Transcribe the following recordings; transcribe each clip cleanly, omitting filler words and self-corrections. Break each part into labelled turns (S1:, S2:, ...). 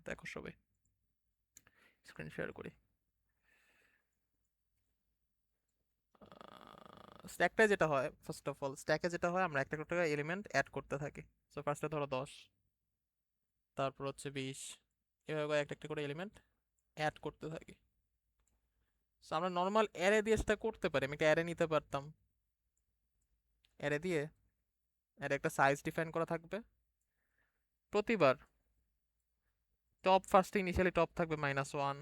S1: দেখো সবাই, screen share করি। স্ট্যাকটা যেটা হয়, ফার্স্ট অফ অল স্ট্যাকে যেটা হয়, আমরা একটা করে এলিমেন্ট অ্যাড করতে থাকি। সো ফার্স্টে ধরো 10, তারপর হচ্ছে 20, এভাবে করে একটা একটা করে এলিমেন্ট অ্যাড করতে থাকি। সো আমরা নর্মাল অ্যারে দিয়ে সেটা করতে পারি। আমি একটা অ্যারে নিতে পারতাম, অ্যারে দিয়ে অ্যারে একটা সাইজ ডিফাইন করা থাকবে। প্রতিবার টপ ফার্স্টে ইনিশিয়ালি টপ থাকবে -1,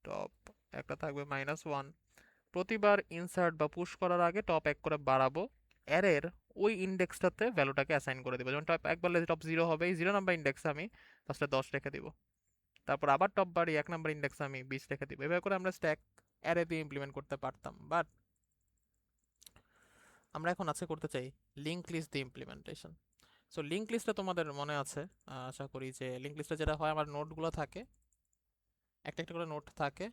S1: টপ একটা থাকবে -1। প্রতিবার ইনসার্ট বা পুশ করার আগে টপ এক করে বাড়াবো, অ্যারের ওই ইন্ডেক্সটাতে ভ্যালুটাকে অ্যাসাইন করে দেবো। যেমন টপ এক বাড়লে টপ 0 হবে, এই 0 নাম্বার ইন্ডেক্সে আমি ফার্স্টে 10 রেখে দিব, তারপর আবার টপ বাড়ি 1 নাম্বার ইন্ডেক্সে আমি 20 রেখে দিব। এভাবে করে আমরা স্ট্যাক অ্যারে দিয়ে ইমপ্লিমেন্ট করতে পারতাম, বাট আমরা এখন আছে করতে চাই লিঙ্ক লিস্ট দিয়ে ইমপ্লিমেন্টেশন। সো লিঙ্ক লিস্টটা তোমাদের মনে আছে, আশা করি যে লিঙ্ক লিস্টে যেটা হয়, আমার নোটগুলো থাকে, একটা একটা করে নোট থাকে,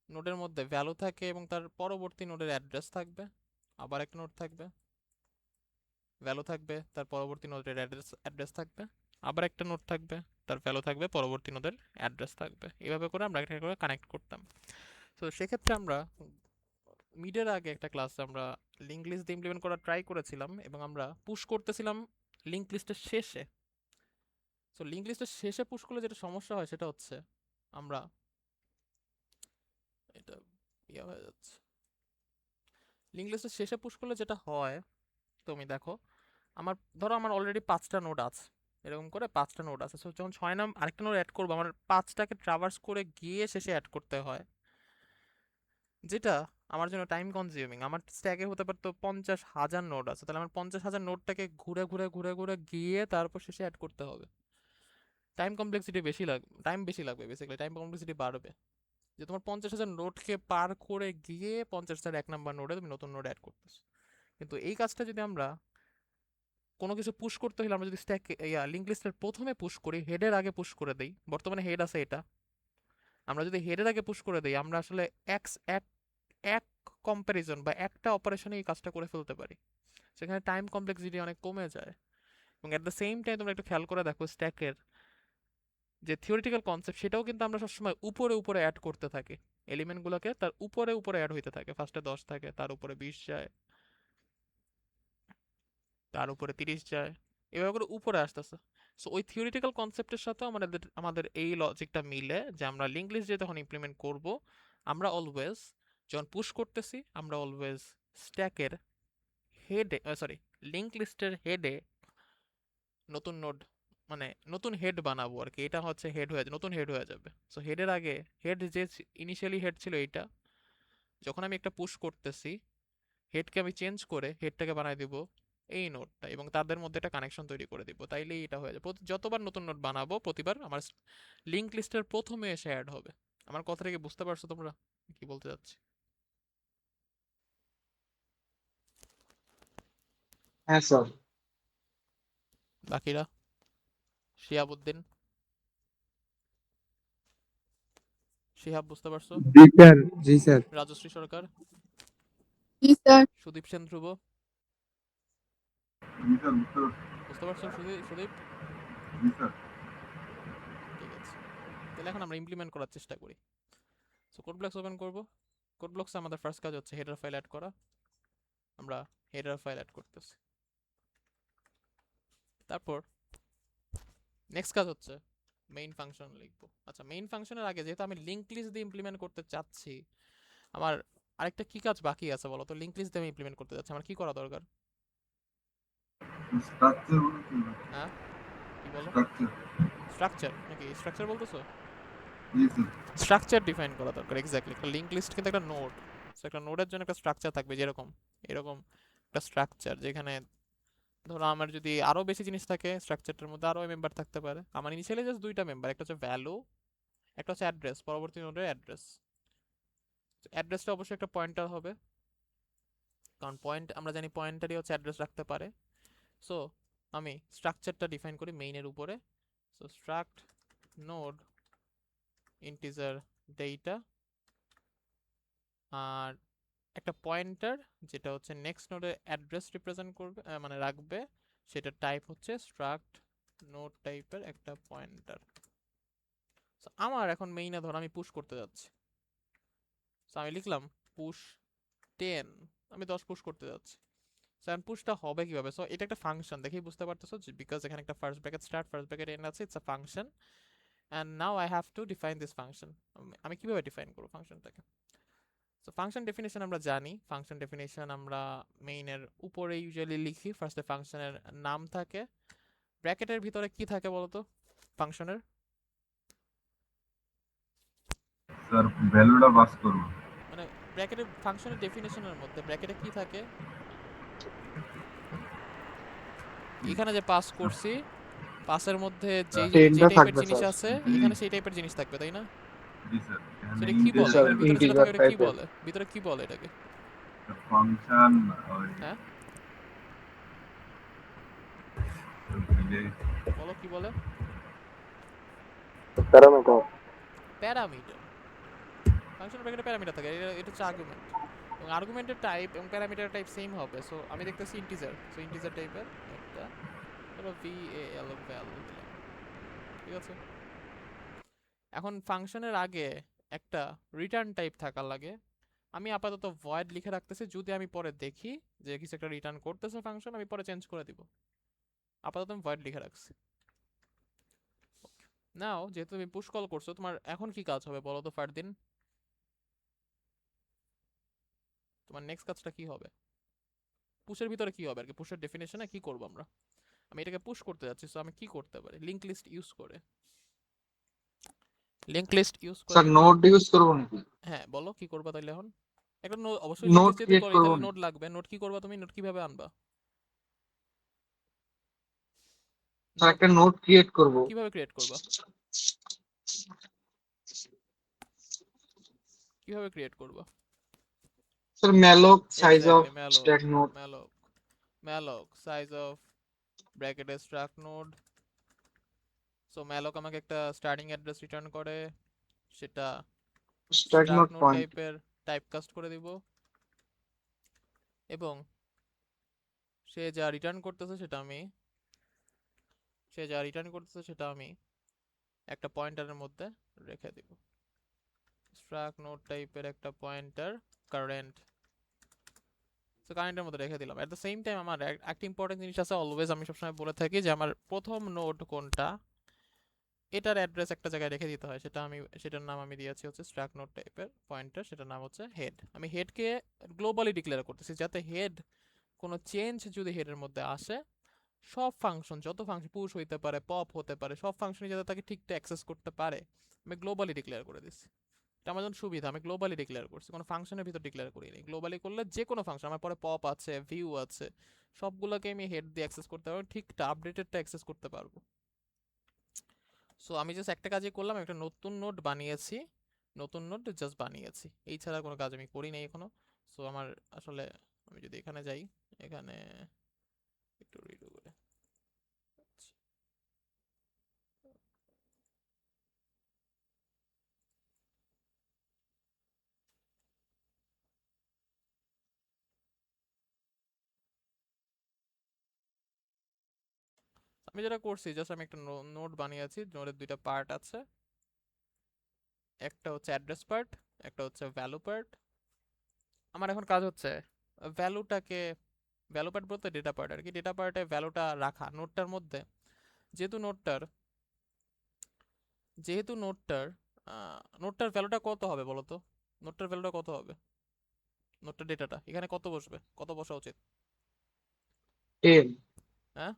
S1: নোডের মধ্যে ভ্যালু থাকে এবং তার পরবর্তী নোডের অ্যাড্রেস থাকবে, আবার একটা নোড থাকবে, ভ্যালু থাকবে, তার পরবর্তী নোডের অ্যাড্রেস থাকবে, আবার একটা নোড থাকবে, তার ভ্যালু থাকবে, পরবর্তী নোডের অ্যাড্রেস থাকবে। এভাবে করে আমরা একটা করে কানেক্ট করতাম। তো সেক্ষেত্রে আমরা মিডের আগে একটা ক্লাসে আমরা লিঙ্ক লিস্ট দিয়ে ইমপ্লিমেন্ট করার ট্রাই করেছিলাম এবং আমরা পুশ করতেছিলাম লিঙ্ক লিস্টের শেষে। সো লিঙ্ক লিস্টের শেষে পুশ করলে যেটা সমস্যা হয় সেটা হচ্ছে, আমরা এটা ইয়া হয়ে যাচ্ছে, লিঙ্ক লিস্টের শেষে পুশ করলে যেটা হয়, তুমি দেখো, আমার ধরো আমার অলরেডি 5টা নোড আছে, এরকম করে 5টা নোড আছে। সো যখন 6 নাম আরেকটা নোড অ্যাড করবো, আমার 5টাকে ট্রাভার্স করে গিয়ে শেষে অ্যাড করতে হয়, যেটা আমার জন্য টাইম কনজিউমিং। আমার স্ট্যাকে হতে পারতো 50,000 নোড আছে, তাহলে আমার 50,000 নোডটাকে ঘুরে ঘুরে ঘুরে ঘুরে গিয়ে তারপর শেষে অ্যাড করতে হবে। টাইম কমপ্লেক্সিটি বেশি লাগবে, টাইম বেশি লাগবে, বেসিক্যালি টাইম কমপ্লেক্সিটি বাড়বে। যে তোমার 50,000 নোডকে পার করে গিয়ে 50,000 এক নাম্বার নোডে তুমি নতুন নোড অ্যাড করতেছো। কিন্তু এই কাজটা যদি আমরা কোনো কিছু পুশ করতে হলে, আমরা যদি স্ট্যাক লিঙ্ক লিস্টের প্রথমে পুশ করি, হেডের আগে পুশ করে দেই, বর্তমানে হেড আছে এটা, আমরা যদি হেডের আগে পুশ করে দেই, আমরা আসলে এক এক এক কম্প্যারিজন বা একটা অপারেশনে এই কাজটা করে ফেলতে পারি। সেখানে টাইম কমপ্লেক্সিটি অনেক কমে যায়। এবং অ্যাট দ্য সেম টাইম তোমরা একটু খেয়াল করে দেখো, স্ট্যাকের যে থিওরিটিক্যাল কনসেপ্ট সেটাও কিন্তু আমরা সবসময় উপরে উপরে অ্যাড করতে থাকি। এলিমেন্টগুলোকে তার উপরে উপরে অ্যাড হইতে থাকে, ফার্স্টে 10 থাকে, তার উপরে 20 যায়, তার উপরে 30 যায়, এভাবে করে উপরে আসতেছে। সো ওই থিওরিটিক্যাল কনসেপ্টের সাথে আমাদের আমাদের এই লজিকটা মিলে যে আমরা লিঙ্ক লিস্ট যে তখন ইমপ্লিমেন্ট করব, আমরা অলওয়েজ যখন পুশ করতেছি, আমরা অলওয়েজ স্ট্যাকের হেডে, সরি, লিঙ্ক লিস্টের হেডে নতুন নোড, মানে নতুন হেড বানাবো আর কি। এটা হচ্ছে হেড হয়ে যাবে, নতুন হেড হয়ে যাবে। সো হেডের আগে হেড যে ইনিশিয়ালি হেড ছিল এইটা, যখন আমি একটা পুশ করতেছি, হেডকে আমি চেঞ্জ করে হেডটাকে বানাই দিব এই নোটটা, এবং তাদের মধ্যে একটা কানেকশন তৈরি করে দিব, তাইলেই এটা হয়ে যাবে। যতবার নতুন নোট বানাবো প্রতিবার আমার লিঙ্ক লিস্টের প্রথমে এসে অ্যাড হবে। আমার কথাটা কি বুঝতে পারছো তোমরা কি বলতে চাচ্ছি?
S2: হ্যাঁ স্যার।
S1: বাকিরা, শিহাবুদ্দিন, শিহাব বুঝতে পারছো?
S2: জি স্যার, জি স্যার।
S1: রাজশ্রী সরকার,
S3: জি স্যার।
S1: সুদীপ সেন ধ্রুব, বুঝতে পারছো? সুদীপ, সুদীপ, ঠিক আছে। তাহলে এখন আমরা ইমপ্লিমেন্ট করার চেষ্টা করি। সো কোড ব্লকস ওপেন করব। কোড ব্লকসে আমাদের ফার্স্ট কাজ হচ্ছে হেডার ফাইল অ্যাড করা। আমরা হেডার ফাইল অ্যাড করতেছি। তারপর নেক্সট কাজ হচ্ছে মেইন ফাংশন লিখবো। আচ্ছা, মেইন ফাংশনের আগে যেহেতু আমি লিঙ্ক লিস্ট দিয়ে ইমপ্লিমেন্ট করতে চাচ্ছি, আমার আরেকটা কি কাজ বাকি আছে বলো তো? লিঙ্ক লিস্ট দিয়ে আমি ইমপ্লিমেন্ট করতে যাচ্ছি, আমার কি করা দরকার? হ্যাঁ, কি বলো? স্ট্রাকচার নাকি? স্ট্রাকচার বলতেছো? স্ট্রাকচার ডিফাইন করা দরকার, এক্স্যাক্টলি। একটা লিঙ্ক লিস্ট কিন্তু একটা নোড, একটা নোডের জন্য একটা স্ট্রাকচার থাকবে, যেরকম এরকম একটা স্ট্রাকচার, যেখানে ধরো আমার যদি আরো বেশি জিনিস থাকে, স্ট্রাকচারটার মধ্যে আরো মেম্বার থাকতে পারে। আমার ইনিশিয়ালি জাস্ট দুইটা মেম্বার, একটা হচ্ছে ভ্যালু, একটা হচ্ছে অ্যাড্রেস, পরবর্তী নোডের অ্যাড্রেস। অ্যাড্রেসটা অবশ্যই একটা পয়েন্টার হবে, কারণ পয়েন্ট আমরা জানি পয়েন্টারই হচ্ছে অ্যাড্রেস রাখতে পারে। সো আমি স্ট্রাকচারটা ডিফাইন করি মেইনের উপরে। So struct node integer data, আর একটা পয়েন্টার যেটা হচ্ছে নেক্সট নোডের অ্যাড্রেস রিপ্রেজেন্ট করবে, মানে রাখবে, সেটার টাইপ হচ্ছে স্ট্রাক্ট নোড টাইপের একটা পয়েন্টার। আমার এখন মেইনে ধর আমি পুশ করতে যাচ্ছি, সো আমি লিখলাম পুশ 10, আমি 10 পুশ করতে যাচ্ছি। সো এখন পুশটা হবে কিভাবে? সো এটা একটা ফাংশন, দেখেই বুঝতে পারতেছো, বিকজ এখানে একটা first bracket start first bracket end আছে, it's a function and now I have to define this function. আমি কিভাবে ডিফাইন করব ফাংশনটাকে? সো ফাংশন ডেফিনেশন আমরা জানি, ফাংশন ডেফিনেশন আমরা মেইনের উপরে ইউজুয়ালি লিখি, ফার্স্টে ফাংশনের নাম থাকে, ব্র্যাকেটের ভিতরে কি থাকে বলতো ফাংশনের?
S4: স্যার ভ্যালুটা পাস করব।
S1: মানে ব্র্যাকেটের ফাংশনের ডেফিনেশনের মধ্যে ব্র্যাকেটে কি থাকে? এখানে যে পাস করছি, পাসের মধ্যে যেই যে
S2: 10টা
S1: টাইপের
S2: থাকবে
S1: জিনিস
S2: স্যার।
S1: আছে
S4: জি
S1: এখানে সেই টাইপের জিনিস থাকবে, তাই না?
S4: জি স্যার, এখানে
S1: সেটা কি
S4: ইন্টিজার
S1: বলে?
S2: স্যার
S1: এখানে ভিতরে যেটা
S2: ইন্টিজার
S1: থাকে ওটা কি
S2: টাইপের।
S1: বলে? ভিতরে কি বলে এটাকে?
S4: ফাংশন ওই
S1: হ্যাঁ
S4: যে
S1: বলো কি বলে?
S2: প্যারামিটার।
S1: প্যারামিটার। ফাংশন ব্র্যাকেটে প্যারামিটার থাকে, এটা হচ্ছে আর্গুমেন্ট, এবং আর্গুমেন্টের টাইপ এবং প্যারামিটার টাইপ সেম হবে। সো আমি দেখতেছি ইন্টিজার, সো ইন্টিজার টাইপের একটা ধরো ভাল ভ্যালু দিলাম, ঠিক আছে? এখন ফাংশনের আগে একটা রিটার্ন টাইপ থাকার লাগে, আমি আপাতত ভয়েড লিখে রাখতেছি, যদি আমি পরে দেখি যে কিছু একটা রিটার্ন করতেছে ফাংশন, আমি পরে চেঞ্জ করে দিব। আপাতত আমি ভয়েড লিখে রাখছি। নাও যেহেতু তুমি পুশ কল করছো, তোমার এখন কি কাজ হবে বলো তো ফারদিন? তোমার নেক্সট কাজটা কি হবে? পুশের ভিতরে কি হবে আর কি, পুশের ডেফিনেশনে কি করব আমরা? আমি এটাকে পুশ করতে যাচ্ছি, সো আমি কি করতে পারি? লিংক লিস্ট ইউজ করে, লিংক লিস্ট ইউজ করে
S2: স্যার নোড ইউজ করবো নাকি?
S1: হ্যাঁ বলো কি করবা তাইলে এখন? একটা অবশ্যই লিংক
S2: নোড
S1: লিস্ট যেহেতু
S2: ক্রিয়েট
S1: করি
S2: করবো
S1: তাহলে
S2: নাকি?
S1: নোট লাগবে। নোট কি করবা তুমি? নোট কিভাবে আনবা?
S2: স্যার
S1: নোট
S2: একটা নোড ক্রিয়েট করব।
S1: কিভাবে ক্রিয়েট করবা? কিভাবে ক্রিয়েট করবা?
S2: Sir malloc size of
S1: exactly, malloc,
S2: stack node.
S1: Malloc, malloc size of ব্র্যাকেটে স্ট্রাক নোড। সো ম্যালোক আমাকে একটা স্টার্টিং অ্যাড্রেস রিটার্ন করে, সেটা
S2: stack
S1: struct
S2: node
S1: node
S2: point.
S1: টাইপের টাইপকাস্ট করে দিব, এবং সে যা রিটার্ন করতেছে সেটা আমি সে যা রিটার্ন করতেছে সেটা আমি একটা পয়েন্টারের মধ্যে রেখে দিব। স্ট্রাক নোড টাইপের একটা পয়েন্টার কারেন্ট, সো কারেন্টের মধ্যে রেখে দিলাম। এট দ্য সেম টাইম আমার একটা ইম্পর্টেন্ট জিনিস আছে, অলওয়েজ আমি সবসময় বলে থাকি যে আমার প্রথম নোড কোনটা এটার অ্যাড্রেস একটা জায়গায় রেখে দিতে হয়, সেটার নাম আমি দিয়েছি হচ্ছে স্ট্রাক নোড টাইপের পয়েন্টার, সেটার নাম হচ্ছে হেড। আমি হেডকে গ্লোবালি ডিক্লেয়ার করতেছি, যাতে হেড কোনো চেঞ্জ যদি হেডের মধ্যে আসে, সব ফাংশন, যত ফাংশন পুশ হইতে পারে, পপ হতে পারে, সব ফাংশনই যাতে তাকে ঠিকঠাক অ্যাক্সেস করতে পারে, আমি গ্লোবালি ডিক্লেয়ার করে দিচ্ছি। এটা আমার জন্য সুবিধা, আমি গ্লোবালি ডিক্লেয়ার করছি, কোনো ফাংশনের ভিতর ডিক্লেয়ার করিনি। গ্লোবালি করলে যে কোনো ফাংশন, আমার পরে পপ আছে, ভিউ আছে, সবগুলোকে আমি হেড দিয়ে অ্যাক্সেস করতে পারবো, ঠিকটা আপডেটেডটা অ্যাক্সেস করতে পারবো। সো আমি জাস্ট একটা কাজই করলাম, একটা নতুন নোড বানিয়েছি, নতুন নোড জাস্ট বানিয়েছি, এই ছাড়া কোনো কাজ আমি করি নাই এখনো। সো আমার আসলে, আমি যদি এখানে যাই, এখানে একটু রিডু করে, আমি যেটা করছি জাস্ট আমি একটা নোড বানিয়েছি, নোডের দুইটা পার্ট আছে, একটা হচ্ছে অ্যাড্রেস পার্ট, একটা হচ্ছে ভ্যালু পার্ট। আমার এখন কাজ হচ্ছে ভ্যালুটাকে, ভ্যালু পার্ট বলতে ডেটা পার্ট আর কি, ডেটা পার্টে ভ্যালুটা রাখা নোডটার মধ্যে, যেহেতু নোডটার যেহেতু নোডটার নোডটার ভ্যালুটা কত হবে বলো তো? নোডটার ভ্যালুটা কত হবে? নোডটার ডেটাটা এখানে কত বসবে, কত বসা উচিত?
S2: 10
S1: হ্যাঁ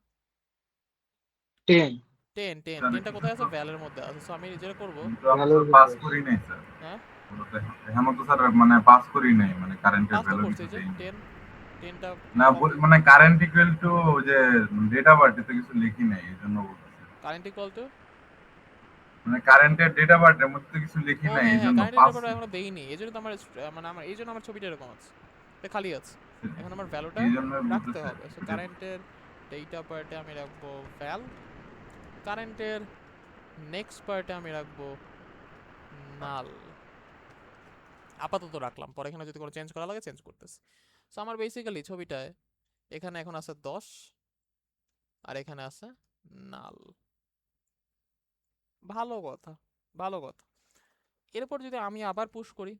S2: 10
S1: 10, টেন,
S4: স্যার
S1: টেনটা কোথায় আছে? ভ্যালের মধ্যে আছে। সো আমি যেটা করবো,
S4: কিন্তু আমি
S2: ভ্যালুর
S4: স্যার পাস
S2: ভিতরে।
S4: করি নাই স্যার।
S1: হ্যাঁ
S4: মূলত এখানে তো স্যার মানে পাস করি নাই, মানে কারেন্টের
S1: পাস তো
S4: ভ্যালু
S1: করছি,
S4: কিছু
S1: যে
S4: দেই নাই।
S1: টেন, টেনটা
S4: না
S1: কপি,
S4: মানে কারেন্ট ইকুয়াল টু যে ডেটা বার্থ তো কিছু লিখি নাই, এই জন্য বলতেছি।
S1: কারেন্ট ইকুয়াল টু,
S4: মানে কারেন্টের ডেটা বার্থের মধ্যে তো কিছু লিখি
S1: ও
S4: নাই,
S1: হ্যাঁ
S4: এই
S1: হ্যাঁ,
S4: জন্য
S1: কারেন্ট
S4: পাস।
S1: ডেটা এখনো দেইনি, এই জন্য তো আমার মানে আমার এই জন্য আমার ছবিটা এরকম আছে, এটা খালি আছে। এখন আমার ভ্যালুটা
S4: এই জন্য
S1: রাখতে
S4: বলতেছে
S1: হবে। সো
S4: যে
S1: কারেন্টের ডেটা পার্টে আমি রাখবো ভ্যাল, কারেন্টের নেক্সট পার্টে আমি রাখবো নাল, আপাতত রাখলাম, পরে এখানে যদি কোনো চেঞ্জ করা লাগে চেঞ্জ করতেছি। সো আমার বেসিক্যালি ছবিটায় এখানে এখন আছে 10, আর এখানে আছে নাল। ভালো কথা, ভালো কথা। এরপর যদি আমি আবার পুশ করি,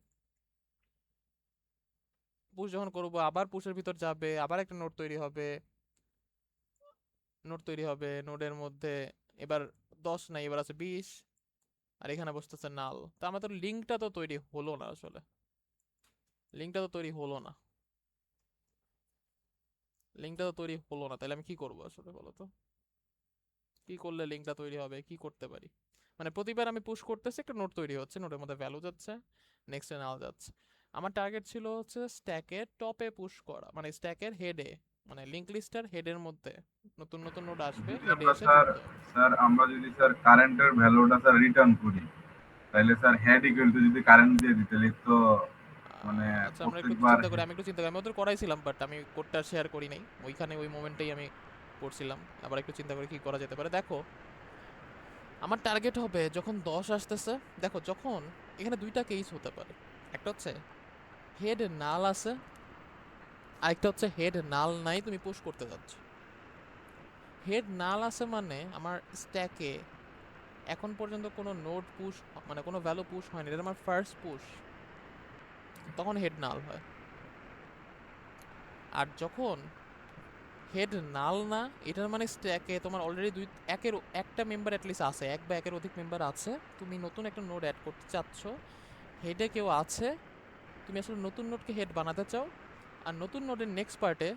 S1: পুশ যখন করবো আবার পুশের ভিতর যাবে, আবার একটা নোড তৈরি হবে, নোডের মধ্যে এবার 10 নাই, এবার আছে 20, আর এখানে বসতেছে নাল। তা আমার তো লিঙ্কটা তো তৈরি হলো না আসলে, তাহলে আমি কি করবো আসলে বলো তো? কি করলে লিঙ্কটা তৈরি হবে, কি করতে পারি? মানে প্রতিবার আমি পুশ করতেছি, একটা নোড তৈরি হচ্ছে, নোডের মধ্যে ভ্যালু যাচ্ছে, নেক্সটে নাল যাচ্ছে। আমার টার্গেট ছিল হচ্ছে স্ট্যাকের টপে পুশ করা, মানে স্ট্যাকের হেডে, মানে লিঙ্ক লিস্টের হেডের মধ্যে নতুন নতুন নোড আসবে,
S4: যদি
S1: হেডে
S4: আমরা
S1: এসে
S4: স্যার
S1: যুক্ত হবে।
S4: স্যার আমরা যদি স্যার কারেন্টের ভ্যালুটা স্যার রিটার্ন করি, তাহলে স্যার হেড ইকুয়াল টু যদি কারেন্ট দিয়ে দিই, তাহলে তো মানে
S1: আচ্ছা, আমরা একটু
S4: প্রত্যেকবার
S1: চিন্তা করি, আমি ওদের করাইছিলাম, বাট আমি কোডটা শেয়ার করি নাই ওইখানে, ওই মোমেন্টেই আমি করছিলাম। আবার একটু চিন্তা করি কি করা যেতে পারে। দেখো, আমার টার্গেট হবে যখন 10 আসতেছে, দেখো যখন এখানে দুইটা কেস হতে পারে, একটা হচ্ছে হেড নাল আছে, আরেকটা হচ্ছে হেড নাল নাই, তুমি পুশ করতে যাচ্ছ। হেড নাল আছে মানে আমার স্ট্যাকে এখন পর্যন্ত কোনো নোড পুশ, মানে কোনো ভ্যালু পুশ হয়নি, এটা আমার ফার্স্ট পুশ, তখন হেড নাল হয়। আর যখন হেড নাল না, এটার মানে স্ট্যাকে তোমার অলরেডি একটা মেম্বার অ্যাটলিস্ট আছে, এক বা একের অধিক মেম্বার আছে, তুমি নতুন একটা নোড অ্যাড করতে চাচ্ছ, হেডে কেউ আছে, তুমি আসলে নতুন নোডকে হেড বানাতে চাও, আর নতুন নোডের নেক্সট পার্টে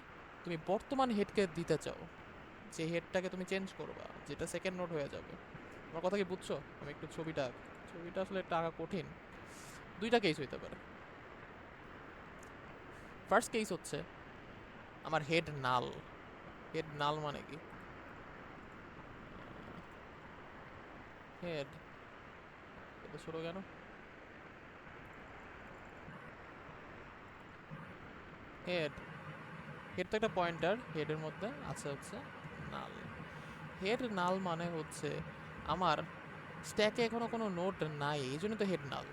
S1: তুমি বর্তমান হেডকে দিতে চাও, যে হেডটাকে তুমি চেঞ্জ করবা, যেটা সেকেন্ড নোড হয়ে যাবে। আমার কথা কি বুঝছো? আমি একটু ছবিটা আসলে একটু আঁকা কঠিন। দুইটা কেস হইতে পারে। ফার্স্ট কেস হচ্ছে আমার হেড নাল মানে কি, হেড, এটা ছোট কেন? হেড হেড তো একটা পয়েন্টার, হেডের মধ্যে আছে হচ্ছে নাল। হেড নাল মানে হচ্ছে আমার স্ট্যাকে এখনো কোনো নোড নাই, এই জন্য তো হেড নাল।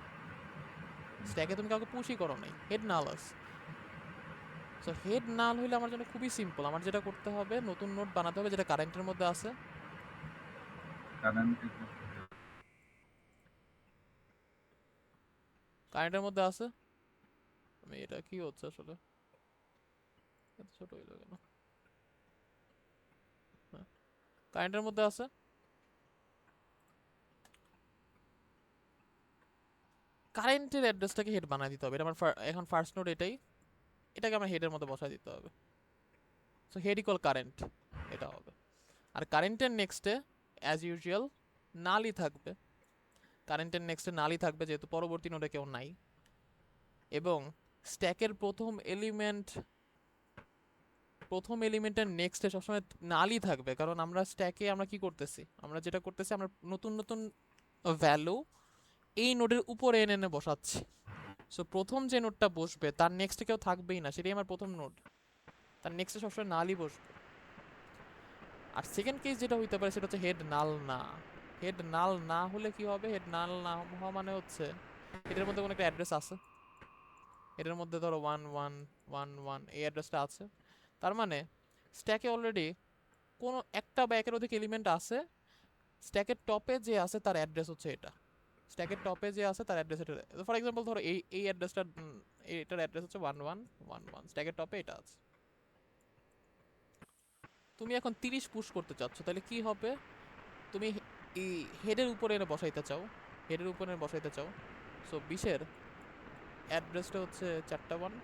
S1: স্ট্যাকে তুমি কাউকে পুশই করো নাই, হেড নাল আছে। সো হেড নাল হইলে আমার জন্য খুবই সিম্পল, আমার যেটা করতে হবে নতুন নোড বানাতে হবে যেটা কারেন্টের মধ্যে আছে।
S4: কারেন্ট
S1: কারেন্টের মধ্যে আছে, আমি এটা কি হচ্ছে আসলে, এত ছোট হইলো কেন? হ্যাঁ, কারেন্টের মধ্যে আছে, কারেন্টের অ্যাড্রেসটাকে হেড বানায় দিতে হবে, এটা আমার এখন ফার্স্ট নোড এটাই, এটাকে আমার হেডের মধ্যে বসায় দিতে হবে। সো হেড ইকুয়াল কারেন্ট, এটা হবে। আর কারেন্টের নেক্সটে অ্যাজ ইউজুয়াল নালই থাকবে, যেহেতু পরবর্তী নোডে কেউ নাই। এবং স্ট্যাকের প্রথম এলিমেন্টের নেক্সটে সবসময় নালই থাকবে, কারণ আমরা স্ট্যাকে আমরা যেটা করতেছি আমরা নতুন নতুন ভ্যালু এই নোডের উপরে এনে এনে বসাচ্ছি। সো প্রথম যে নোডটা বসবে তার নেক্সটে কেউ থাকবেই না, সেটাই আমার প্রথম নোড, তার নেক্সটে সবসময় নালই বসবে। আর সেকেন্ড কেস যেটা হইতে পারে সেটা হচ্ছে হেড নাল না হলে কি হবে, হেড নাল না হওয়া মানে হচ্ছে এটার মধ্যে কোনো একটা অ্যাড্রেস আছে, এটার মধ্যে ধরো 1111 এই অ্যাড্রেসটা আছে, তার মানে স্ট্যাকে অলরেডি কোনো একটা বা একের অধিক এলিমেন্ট আছে, স্ট্যাকের টপে যে আছে তার অ্যাড্রেস হচ্ছে এটা, ফর এক্সাম্পল ধরো এই অ্যাড্রেসটা, এটার অ্যাড্রেস হচ্ছে 1111, স্ট্যাকের টপে এটা আছে। তুমি এখন 30 পুশ করতে চাচ্ছ, তাহলে কি হবে, তুমি এই হেডের উপরে এনে বসাইতে চাও, সো 20-এর অ্যাড্রেসটা হচ্ছে 4টা 1,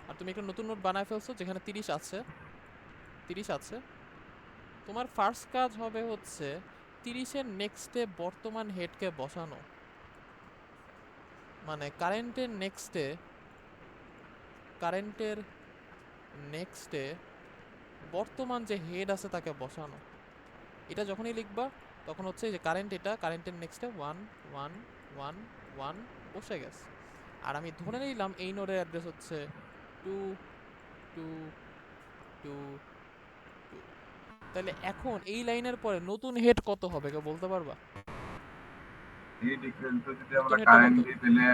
S1: আর তুমি একটা নতুন নোট বানায় ফেলছো যেখানে 30 আছে। তোমার ফার্স্ট কাজ হবে হচ্ছে 30-এর নেক্সটে বর্তমান হেডকে বসানো, মানে কারেন্টের নেক্সটে বর্তমান যে হেড আছে তাকে বসানো। এটা যখনই লিখবা তখন হচ্ছে যে কারেন্টের নেক্সটে 1111 বসে গেছে। আর আমি ধরে নিলাম এই নোডের অ্যাড্রেস হচ্ছে 22222। তাহলে এখন এই লাইনের পরে নতুন হেড কত হবে কেউ বলতে পারবা?
S4: হিট ইকুয়াল টু যদি
S1: নতুন
S4: আমরা
S1: হেডটা কত
S4: কারেন্ট
S1: হবে?
S4: দিই, তাহলে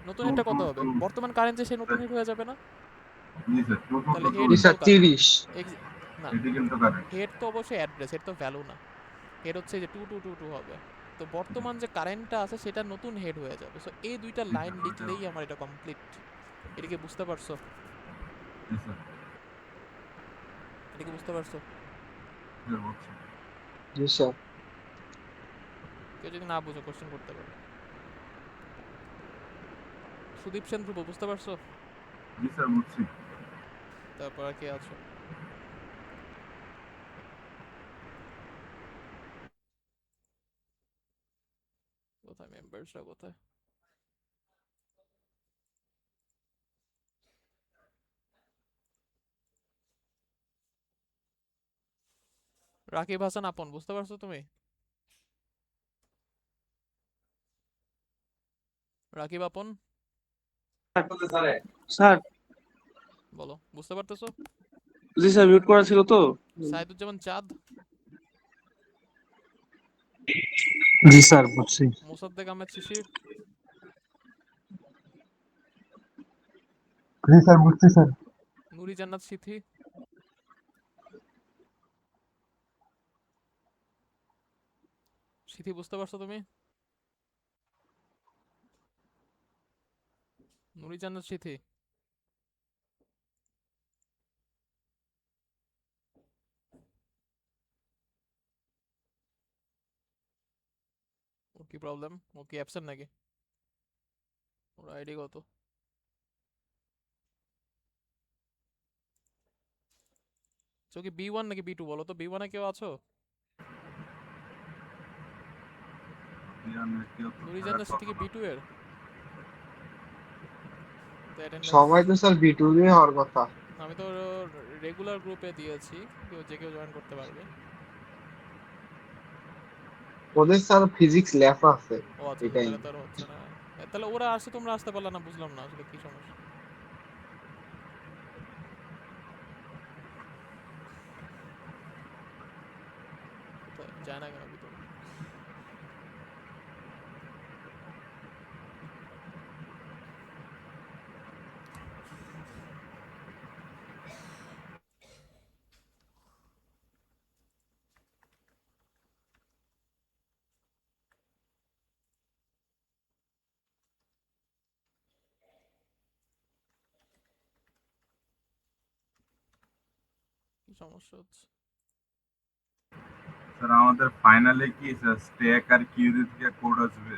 S1: নতুন
S4: টু
S1: হেডটা
S4: টু
S1: কত হবে?
S4: টু
S1: বর্তমান কারেন্ট যে সে নতুন হেড হয়ে যাবে না?
S4: জি স্যার, টু টু
S1: তাহলে
S4: টু টু
S1: হেড
S2: জি স্যার
S1: ইকুয়াল কারেন্ট।
S2: 30।
S1: না
S4: head equal to current.
S1: Head তো অবশ্যই অ্যাড্রেস, হেড তো ভ্যালু না। হেড হচ্ছে যে 2222 হবে। তো বর্তমান যে কারেন্টটা আছে সেটা নতুন হেড হয়ে যাবে। সো এই দুইটা
S4: জি
S1: লাইন
S4: স্যার,
S1: লিখলেই আমার এটা কমপ্লিট। এটা কি বুঝতে পারছো?
S4: জি স্যার,
S1: এটা কি বুঝতে পারছো?
S4: স্যার বুঝছি।
S2: জি স্যার।
S1: কেউ যদি না বুঝো কোশ্চেন করতে পারো। সুদীপ সেন ধ্রুব বুঝতে পারছো?
S4: জি স্যার বুঝছি।
S1: তারপর আর কে আছো? কোথায় মেম্বার্সরা কোথায়? রাকিব হাসান আপন বুঝতে পারছো তুমি? রাকিব আপন
S5: স্যার,
S1: বলো, বুঝতে পারতেছো?
S5: জি স্যার, মিউট করা ছিল তো।
S1: সাইদুজ্জামান চাঁদ,
S5: জি স্যার, বুঝছি।
S1: মোসাদ্দেক আহমেদ শিশির,
S5: জি স্যার, বুঝছি স্যার।
S1: নুরি জান্নাত সিথি, সিথি বুঝতে পারছো তুমি? নুরি জান্নাত সিথি, ওর কি প্রবলেম? ও কি অ্যাবসেন্ট নাকি? ওর আইডি কত? তো কি B1 নাকি B2 বলো তো? B1 এ কেউ আছো? নুরি জান্নাত সিথি কি B2 এর? তো অ্যাটেন্ডেন্স
S2: সবাই তো স্যার B2 দিয়ে হওয়ার কথা।
S1: আমি তো রেগুলার গ্রুপে দিয়েছি, কেউ জয়েন করতে পারবে।
S2: ওদের স্যার ফিজিক্স ল্যাব আছে,
S1: ও আচ্ছা আচ্ছা,
S2: এটাই।
S1: তাহলে তো আর হচ্ছে না। তাহলে ওরা আসছে তোমরা আসতে পারলা না, বুঝলাম না আসলে কি সমস্যা। কোথায় যায় না কেন ভিতরে? কি সমস্যা হচ্ছে?
S4: স্যার আমাদের ফাইনালে কি স্যার স্ট্যাক আর কিউরি থেকে কোড আসবে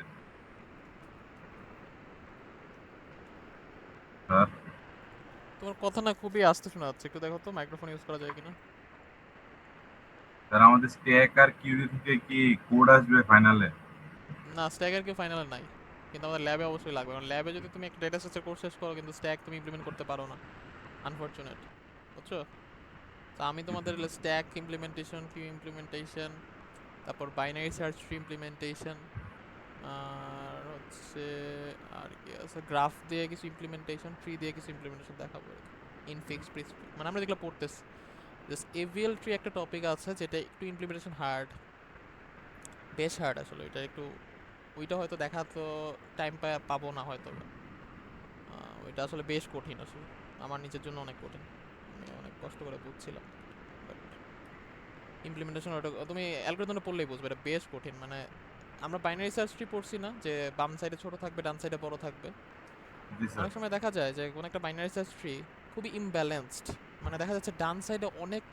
S4: স্যার?
S1: তোমার কথা না খুবই আস্তে শোনা যাচ্ছে, একটু দেখো তো মাইক্রোফোন ইউজ করা যায় কিনা।
S4: স্যার আমাদের স্ট্যাক আর কিউরি থেকে কি কোড আসবে ফাইনালে?
S1: না, স্ট্যাকের কেউ ফাইনালে নাই, কিন্তু আমাদের ল্যাবে অবশ্যই লাগবে। কারণ ল্যাবে যদি তুমি একটা ডেটা স্ট্রাকচার কোর্স শেষ করো কিন্তু স্ট্যাক তুমি ইমপ্লিমেন্ট করতে পারো না, আনফরচুনেট। বুঝছো? তো আমি তোমাদের স্ট্যাক ইমপ্লিমেন্টেশন, কিউ ইমপ্লিমেন্টেশন, তারপর বাইনারি সার্চ ট্রি ইমপ্লিমেন্টেশন, আর হচ্ছে আর কি আছে, গ্রাফ দিয়ে কিছু ইমপ্লিমেন্টেশন, ট্রি দিয়ে কিছু ইমপ্লিমেন্টেশন দেখাবো আর কি। ইনফিক্স মানে আমরা যেগুলো পড়তেছি, জাস্ট এভিএল ট্রি একটা টপিক আছে যেটা একটু ইমপ্লিমেন্টেশন হার্ড, বেশ হার্ড আসলে। এটা একটু, ওইটা হয়তো দেখা তো টাইম পাবো না হয়তো বা। ওইটা আসলে বেশ কঠিন আসলে, আমার নিজের জন্য অনেক কঠিন। আমি অনেক কষ্ট করে বুঝছিলাম, বাট ইমপ্লিমেন্টেশন ওটা তুমি অ্যালগরিদমটা পড়লেই বুঝবে, এটা বেশ কঠিন। মানে আমরা বাইনারি সার্চ ট্রি পড়ছি না, যে বাম সাইডে ছোট থাকবে ডান সাইডে বড় থাকবে?
S4: জি স্যার।
S1: অনেক সময় দেখা যায় যে কোনো একটা বাইনারি সার্চ ট্রি খুবই ইমব্যালেন্সড, মানে দেখা যাচ্ছে ডান সাইডে অনেক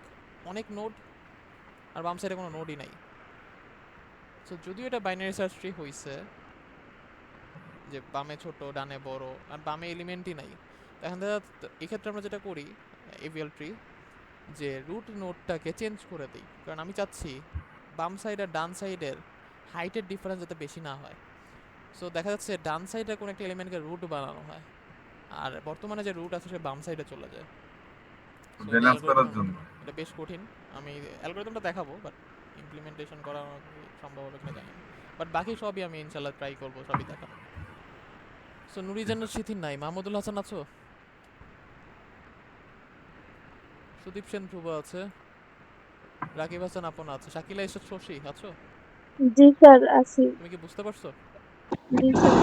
S1: অনেক নোড আর বাম সাইডে কোনো নোডই নাই। সো যদিও এটা বাইনারি সার্চ ট্রি হইছে, যে বামে ছোট ডানে বড় আর বামে এলিমেন্টই নাই, এখন দেখা এক্ষেত্রে আমরা যেটা করি এভিএল ট্রি, যে রুট নোডটাকে চেঞ্জ করে দিই। কারণ আমি চাচ্ছি বাম সাইড আর ডান সাইডের হাইটের ডিফারেন্স যাতে বেশি না হয়। সো দেখা যাচ্ছে ডান সাইডে কোনো একটা এলিমেন্টকে রুট বানানো হয়, আর বর্তমানে যে রুট আছে সে বাম সাইডে চলে যায়। সো এটা
S4: ব্যালেন্স করার
S1: অ্যালগরিদমের
S4: জন্য।
S1: মতো, এটা বেশ কঠিন। আমি অ্যালগরিদমটা দেখাবো, বাট ইমপ্লিমেন্টেশন করা কি সম্ভব হবে কিনা জানি না। বাট বাকি সবই আমি ইনশাল্লাহ ট্রাই করবো সবই দেখানো। সো নুরিজানের সিথির নাই, মাহমুদুল হাসান আছো, সুদীপ সেন ধ্রুব আছে, রাকিব হাসান আপন আছে, শাকিলা এসে শশী আছো?
S3: জি স্যার, আছি।
S1: তুমি কি বুঝতে পারছো?
S3: জি স্যার।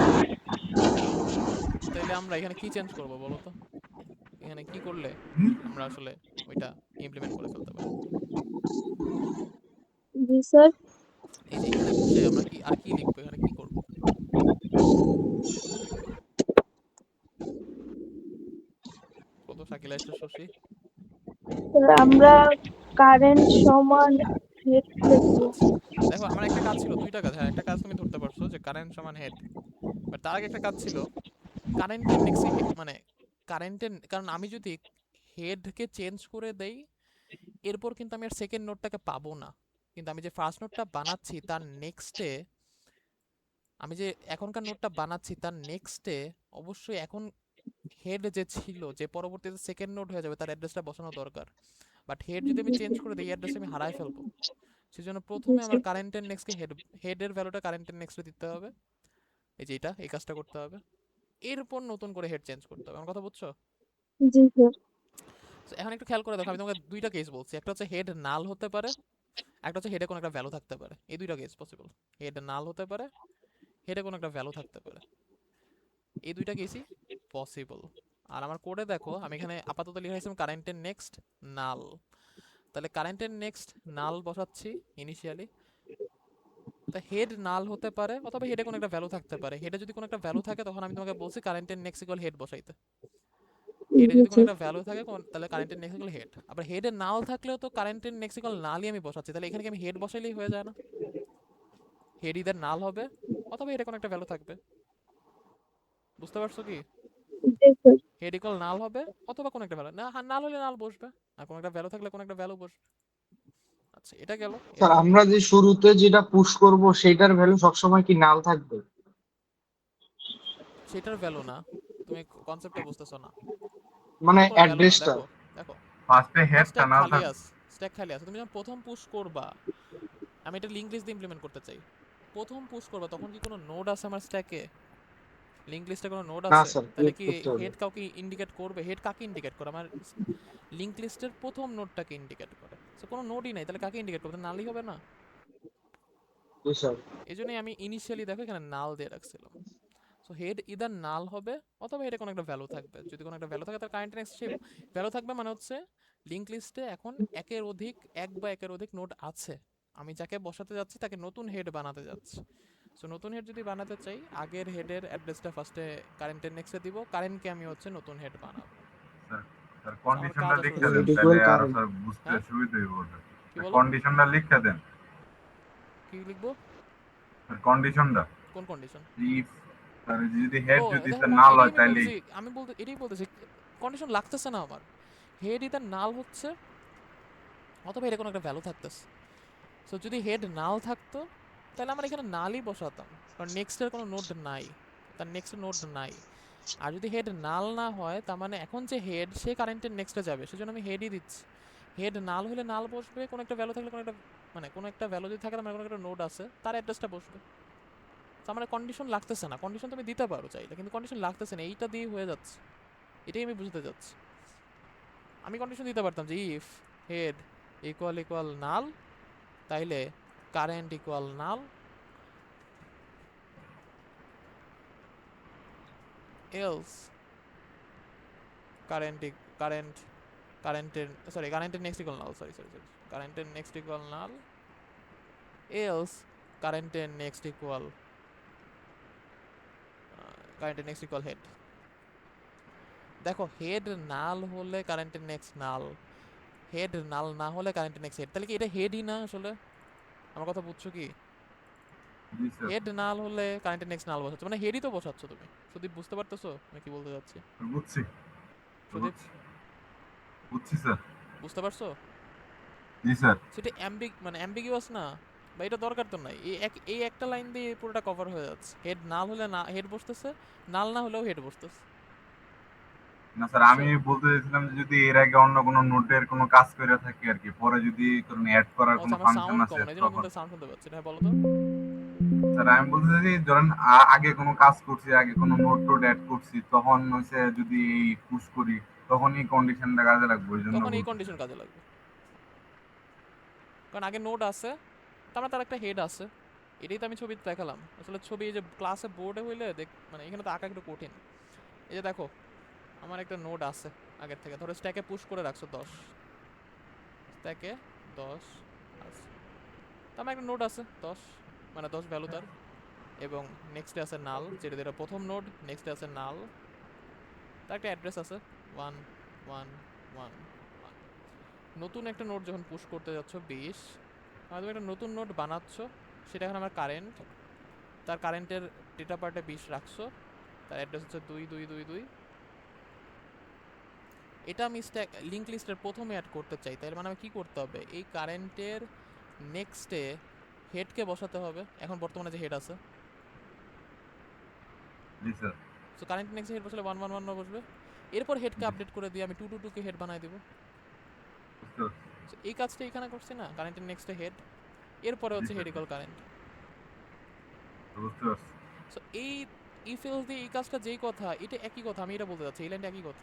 S1: তাইলে আমরা এখানে কি চেঞ্জ করব বলো তো? এখানে কি করলে আমরা আসলে ওইটা ইমপ্লিমেন্ট করে ফেলতে পারি।
S3: জি স্যার।
S1: এই যে এখানে বসে আমরা কি আর কি লিখবো, এখানে কি করব? কত শাকিলা এসছে শশী?
S3: স্যার আমরা কারেন্ট সমান হেড লিখবো।
S1: আচ্ছা দেখো আমার একটা কাজ ছিল, দুইটা কাজ। হ্যাঁ একটা কাজ তুমি ধরতে পারছো যে কারেন্ট সমান হেড, বাট তার আগে একটা কাজ ছিল কারেন্টের নেক্সট মানে কারেন্টের, কারণ আমি যদি হেডকে চেঞ্জ করে দেই এরপর কিন্তু আমি আর সেকেন্ড নোটটাকে পাবো না, কিন্তু আমি যে ফার্স্ট নোটটা বানাচ্ছি তার নেক্সটে, আমি যে এখনকার নোটটা বানাচ্ছি তার নেক্সটে অবশ্যই এখন হেড যে ছিল, যে পরবর্তীতে সেকেন্ড নোট হয়ে যাবে তার অ্যাড্রেসটা বসানো দরকার। বাট হেড যদি আমি চেঞ্জ করে দিই অ্যাড্রেস আমি হারাই ফেলবো। সেজন্য
S3: জি
S1: প্রথমে আমার
S3: স্যার।
S1: কারেন্টের নেক্সটকে হেডের ভ্যালুটা কারেন্টের নেক্সটে দিতে হবে, এই যে এই কাজটা করতে হবে। এরপর নতুন করে হেড চেঞ্জ করতে হবে। আমার কথা বুঝছো?
S3: জি স্যার।
S1: So, এখন একটু খেয়াল করে দেখো, আমি তোমাকে দুইটা কেস বলছি, একটা হচ্ছে হেড নাল হতে পারে, একটা হচ্ছে হেডে কোনো একটা ভ্যালু থাকতে পারে। এই দুইটা কেস পসিবল, হেড নাল হতে পারে, হেডে কোনো একটা ভ্যালু থাকতে পারে, এই দুইটা কেসই পসিবল। আর আমার কোডে দেখো আমি এখানে আপাতত লিখে রাখছিলাম কারেন্টের নেক্সট নাল, তাহলে কারেন্টের নেক্সট নাল বসাচ্ছি ইনিশিয়ালি। তা হেড নাল হতে পারে অথবা হেডে কোনো একটা ভ্যালু থাকতে পারে, হেডে যদি কোনো একটা ভ্যালু থাকে তখন আমি তোমাকে বলছি কারেন্টের নেক্সট ইকুয়াল হেড বসাইতে। হেডে
S3: জি
S1: যদি কোনো
S3: স্যার।
S1: একটা ভ্যালু থাকে তাহলে কারেন্টের নেক্সট ইকুয়াল হেড। আবার হেডে নাল থাকলেও তো কারেন্টের নেক্সট ইকুয়াল নালই আমি বসাচ্ছি, তাহলে এখানে কি আমি হেড বসাইলেই হয়ে যায় না? হেড ইদার নাল হবে অথবা হেডে কোনো একটা ভ্যালু থাকবে, বুঝতে পারছো কি?
S3: জি স্যার।
S1: হেড ইকুয়াল নাল হবে অথবা কোনো একটা ভ্যালু, না নাল হলে নাল বসবে, আর কোনো একটা ভ্যালু থাকলে কোনো একটা ভ্যালু বসবে। আচ্ছা এটা গেল।
S2: স্যার
S1: এরপর
S2: আমরা যে শুরুতে যেটা পুশ করব সেটার ভ্যালু সবসময় কি নাল থাকবে?
S1: সেটার ভ্যালু না, তুমি কনসেপ্টটা বুঝতেছো না।
S2: মানে
S1: ওটার ভ্যালু না,
S2: অ্যাড্রেসটা।
S1: দেখো দেখো
S4: ফার্স্টে
S1: তোমার
S4: হেডটা
S1: স্ট্যাক
S4: নাল
S1: খালি
S4: থাকবে।
S1: আছে, স্ট্যাক খালি আছে, তুমি যখন প্রথম পুশ করবা, আমি এটা লিঙ্ক লিস্ট দিয়ে ইমপ্লিমেন্ট করতে চাই। প্রথম পুশ করবা তখন কি কোনো নোড আছে আমার স্ট্যাকে? লিঙ্ক লিস্টে কোনো নোড
S2: না
S1: আছে?
S2: স্যার,
S1: তাহলে
S2: ক্রিয়েট
S1: কি
S2: করতে হবে।
S1: হেড কাউকে ইন্ডিকেট করবে? হেড কাকে ইন্ডিকেট করে? আমার লিঙ্ক লিস্টের প্রথম নোডটাকে ইন্ডিকেট করে। সো কোনো নোডই নাই, তাহলে কাকে ইন্ডিকেট করবে? নালই হবে না?
S2: জি স্যার।
S1: এই জন্যই আমি ইনিশিয়ালি দেখো এখানে নাল দিয়ে রাখছিলাম। সো হেড ইদার নাল হবে অথবা হেডে কোনো একটা ভ্যালু থাকবে। যদি কোনো একটা ভ্যালু থাকে তার কারেন্ট নেক্সট সেই ভ্যালু থাকবে, মানে হচ্ছে লিঙ্ক লিস্টে এখন এক বা একের অধিক নোড আছে, আমি যাকে বসাতে যাচ্ছি তাকে নতুন হেড বানাতে যাচ্ছি। সো নতুন হেড যদি বানাতে চাই আগের হেডের অ্যাড্রেসটা ফার্স্টে কারেন্টের নেক্সটে দিব, কারেন্টকে আমি হচ্ছে নতুন হেড বানাবো।
S4: স্যার স্যার
S1: So আমার কাজ
S4: কন্ডিশনটা
S1: আসলে
S4: লিখে দেন
S1: শেষ।
S2: হেড
S4: তাহলে
S2: ইকুয়াল
S4: আরো
S2: কারেন্ট।
S4: স্যার বুঝতে
S1: হ্যাঁ
S4: সুবিধা হইব ওটা।
S1: কি বলো?
S4: কন্ডিশনটা লিখে দেন।
S1: কি লিখবো?
S4: কন্ডিশনটা
S1: কোন কন্ডিশন?
S4: ইফ স্যার যদি
S1: ও
S4: হেড যদি
S1: দেখো
S4: স্যার নাল
S1: এটাই
S4: হয়
S1: আমি
S4: তাহলে
S1: বলতেছি, এটাই বলতেছি কন্ডিশন লাগতেছে না আমার। হেড ইদার নাল হচ্ছে অথবা এটা কোনো একটা ভ্যালু থাকতেছে। সো যদি হেড নাল থাকতো তাহলে আমরা এখানে নালই বসাতাম, কারণ নেক্সটের কোনো নোড নাই, তার নেক্সট নোড নাই। আর যদি হেড নাল না হয় তার মানে এখন যে হেড সে কারেন্টের নেক্সটে যাবে, সেজন্য আমি হেডই দিচ্ছি। হেড নাল হলে নাল বসবে, কোনো একটা ভ্যালু থাকলে কোনো একটা, মানে কোনো একটা ভ্যালু যদি থাকে তার মানে কোনো একটা নোড আছে তার অ্যাড্রেসটা বসবে। তো আমার কন্ডিশন লাগতেছে না, কন্ডিশন তুমি দিতে পারো চাইলে, কিন্তু কন্ডিশন লাগতেছে না, এইটা দিয়ে হয়ে যাচ্ছে। এটাই আমি বুঝতে যাচ্ছি। আমি কন্ডিশন দিতে পারতাম যে ইফ হেড ইকুয়াল ইকুয়াল নাল, তাইলে কারেন্ট ইকুয়াল নাল, এলস কারেন্ট কারেন্ট কারেন্টের সরি কারেন্টের নেক্সট ইকুয়াল নাল, সরি কারেন্টের নেক্সট ইকুয়াল নাল, এলস কারেন্টের নেক্সট ইকুয়াল হেড। দেখো হেড নাল হলে কারেন্টের নেক্সট নাল, হেড নাল না হলে কারেন্টের নেক্সট হেড, তাহলে কি এটা হেডই না আসলে? আমার কথা বুঝছো কি?
S4: জি স্যার
S1: হেড নাল হলে কারেন্টের নেক্সট নাল বসাচ্ছ, মানে হেডই তো বসাচ্ছ তুমি। সুদীপ বুঝতে পারতেছো আমি কি বলতে যাচ্ছি?
S4: বুঝছি
S1: সুদীপ
S4: বুঝছি বুঝছি স্যার।
S1: বুঝতে পারছো?
S4: জি স্যার।
S1: সেটা মানে অ্যাম্বিগিউয়াস না, বা এটা দরকার তো নাই, এই একটা লাইন দিয়ে পুরোটা কভার হয়ে যাচ্ছে। হেড নাল হলে না হেড বসতেছে, নাল না হলেও হেড বসতেছে,
S4: না স্যার
S1: বুঝছো?
S4: আমি বলতে চাইছিলাম যে যদি এর আগে অন্য কোনো নোটের কোনো কাজ করে থাকি আর কি, পরে যদি কোনো অ্যাড করার
S1: ও
S4: কোনো
S1: আচ্ছা আমার
S4: ফাংশন
S1: সাউন্ড
S4: আছে
S1: কমন, এই জন্য
S4: তখন।
S1: তোমাদের সাউন্ড শুনতে পাচ্ছি না। হ্যাঁ বলো তো।
S4: স্যার আমি বলতে চাইছি ধরেন আগে কোনো কাজ করছি, আগে কোনো নোট টোট অ্যাড করছি, তখন হচ্ছে যদি এই পুশ করি তখন এই কন্ডিশনটা কাজে লাগবে, ওই জন্য
S1: তখন এই
S4: বলতেছি।
S1: কন্ডিশন কাজে লাগবে, কারণ আগে নোড আছে তার মানে তার একটা হেড আছে। এটাই তো আমি ছবিতে দেখালাম। আসলে ছবি এই যে ক্লাসে বোর্ডে হইলে দেখ, মানে এখানে তো আঁকা একটু কঠিন। এই যে দেখো আমার একটা নোড আছে আগের থেকে, ধরো স্ট্যাকে পুশ করে রাখছো 10, থেকে 10 আছে, তো আমার একটা নোড আছে 10, মানে 10 ভ্যালু তার, এবং নেক্সটে আছে নাল, যেটা প্রথম নোড, নেক্সটে আছে নাল, তার একটা অ্যাড্রেস আছে 1 1 1 1। নতুন একটা নোড যখন পুশ করতে যাচ্ছ 20, আর তুমি একটা নতুন নোড বানাচ্ছ, সেটা এখন আমার কারেন্ট, তার কারেন্টের ডেটা পার্টে 20 রাখছো, তার অ্যাড্রেস হচ্ছে 2 2 2 2। এটা আমি স্ট্যাক লিঙ্ক লিস্টের প্রথমে অ্যাড করতে চাই, তাই মানে আমি কি করতে হবে, এই কারেন্টের নেক্সটে হেডকে বসাতে হবে, এখন বর্তমানে যে হেড আছে,
S4: জি স্যার।
S1: সো কারেন্ট নেক্সটে হেড বসালে 1 1 1 বসবে, এরপর হেডকে আপডেট করে দিয়ে আমি 2 2 2 কে হেড বানাই দেবো।
S4: বুঝতে পারছি।
S1: সো এই কাজটা এখানে করছি না, কারেন্টের নেক্সটে হেড, এরপরে
S4: জি
S1: হচ্ছে
S4: স্যার,
S1: হেড ইকুয়াল কারেন্ট।
S4: বুঝতে পারছি।
S1: সো এই ইফ এলস দিয়ে এই কাজটা যেই কথা, এটা একই কথা, আমি এটা বলতে চাচ্ছি, এই লাইনটা একই কথা,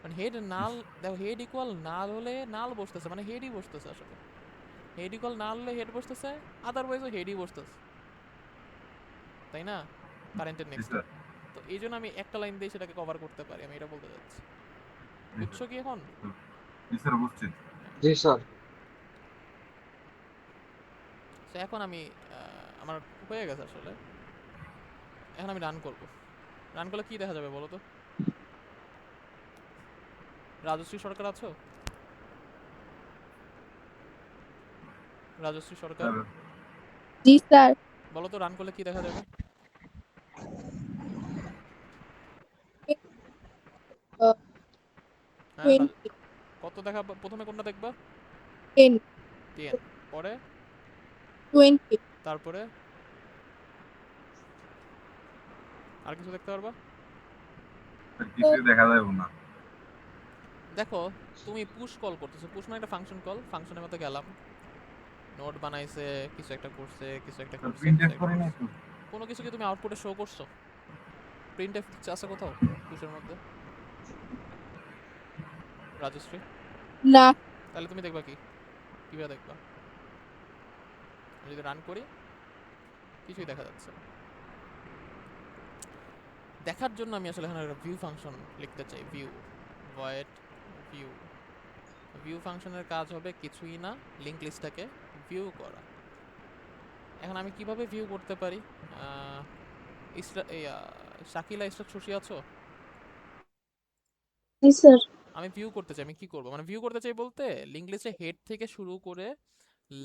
S1: মানে হেড নাল, দেখো হেড ইকুয়াল নাল হলে নাল বসতেছে, মানে হেডই বসতেছে আসলে, হেড ইকুয়াল নাল হলে হেড বসতেছে, আদারওয়াইজও হেডই বসতেছে, তাই না, কারেন্টের
S4: জি
S1: নেক্সটে।
S4: স্যার।
S1: তো এই জন্য আমি একটা লাইন দিয়ে সেটাকে কভার করতে পারি, আমি এটা বলতে চাচ্ছি,
S4: জি
S1: বুঝছো কি এখন?
S4: স্যার। জি স্যার, বুঝছি।
S1: হ্যাঁ।
S2: জি স্যার।
S1: তো এখন আমি আমার হয়ে গেছে আসলে, এখন আমি রান করব, রান করলে কি দেখা যাবে বলো তো? রাজশ্রী সরকার আছো? রাজশ্রী সরকার,
S4: স্যার,
S3: জি স্যার।
S1: বলো তো রান করলে কি দেখা যাবে? হ্যাঁ
S3: 20
S1: কত দেখা, প্রথমে কোনটা দেখবা?
S3: 10
S1: 10, পরে
S3: 20
S1: তারপরে আর কিছু দেখতে পারবা?
S4: স্যার কিছুই দেখা যাবে না।
S1: দেখো, তুমি পুশ কল করতেছো, পুশ মানে একটা ফাংশন কল, ফাংশনের মধ্যে গেলাম, নোট বানাইছে, কিছু একটা করছে, কিছু একটা
S4: স্যার
S1: করছে,
S4: প্রিন্ট
S1: কিছু
S4: এফ
S1: একটা
S4: করি নাই
S1: করছে,
S4: তো।
S1: কোনো কিছু কি তুমি আউটপুটে শো করছো? প্রিন্ট এফ আছে কোথাও পুশের মধ্যে, রাজশ্রী?
S3: না।
S1: তাহলে তুমি দেখবা কি, কিভাবে দেখবা? আমি যদি রান করি, কিছুই দেখা যাচ্ছে না। দেখার জন্য আমি আসলে এখানে একটা ভিউ ফাংশন লিখতে চাই, ভিউ ভয়েড ভিউ। ভিউ ফাংশনের কাজ হবে কিছুই না, লিংক লিস্টটাকে ভিউ করা। এখন আমি কিভাবে ভিউ করতে পারি? আহ, শাকিলা ইসরাত শশী আছো?
S3: জি স্যার।
S1: আমি ভিউ করতে চাই, আমি কি করব, মানে ভিউ করতে চাই বলতে লিংক লিস্টে হেড থেকে শুরু করে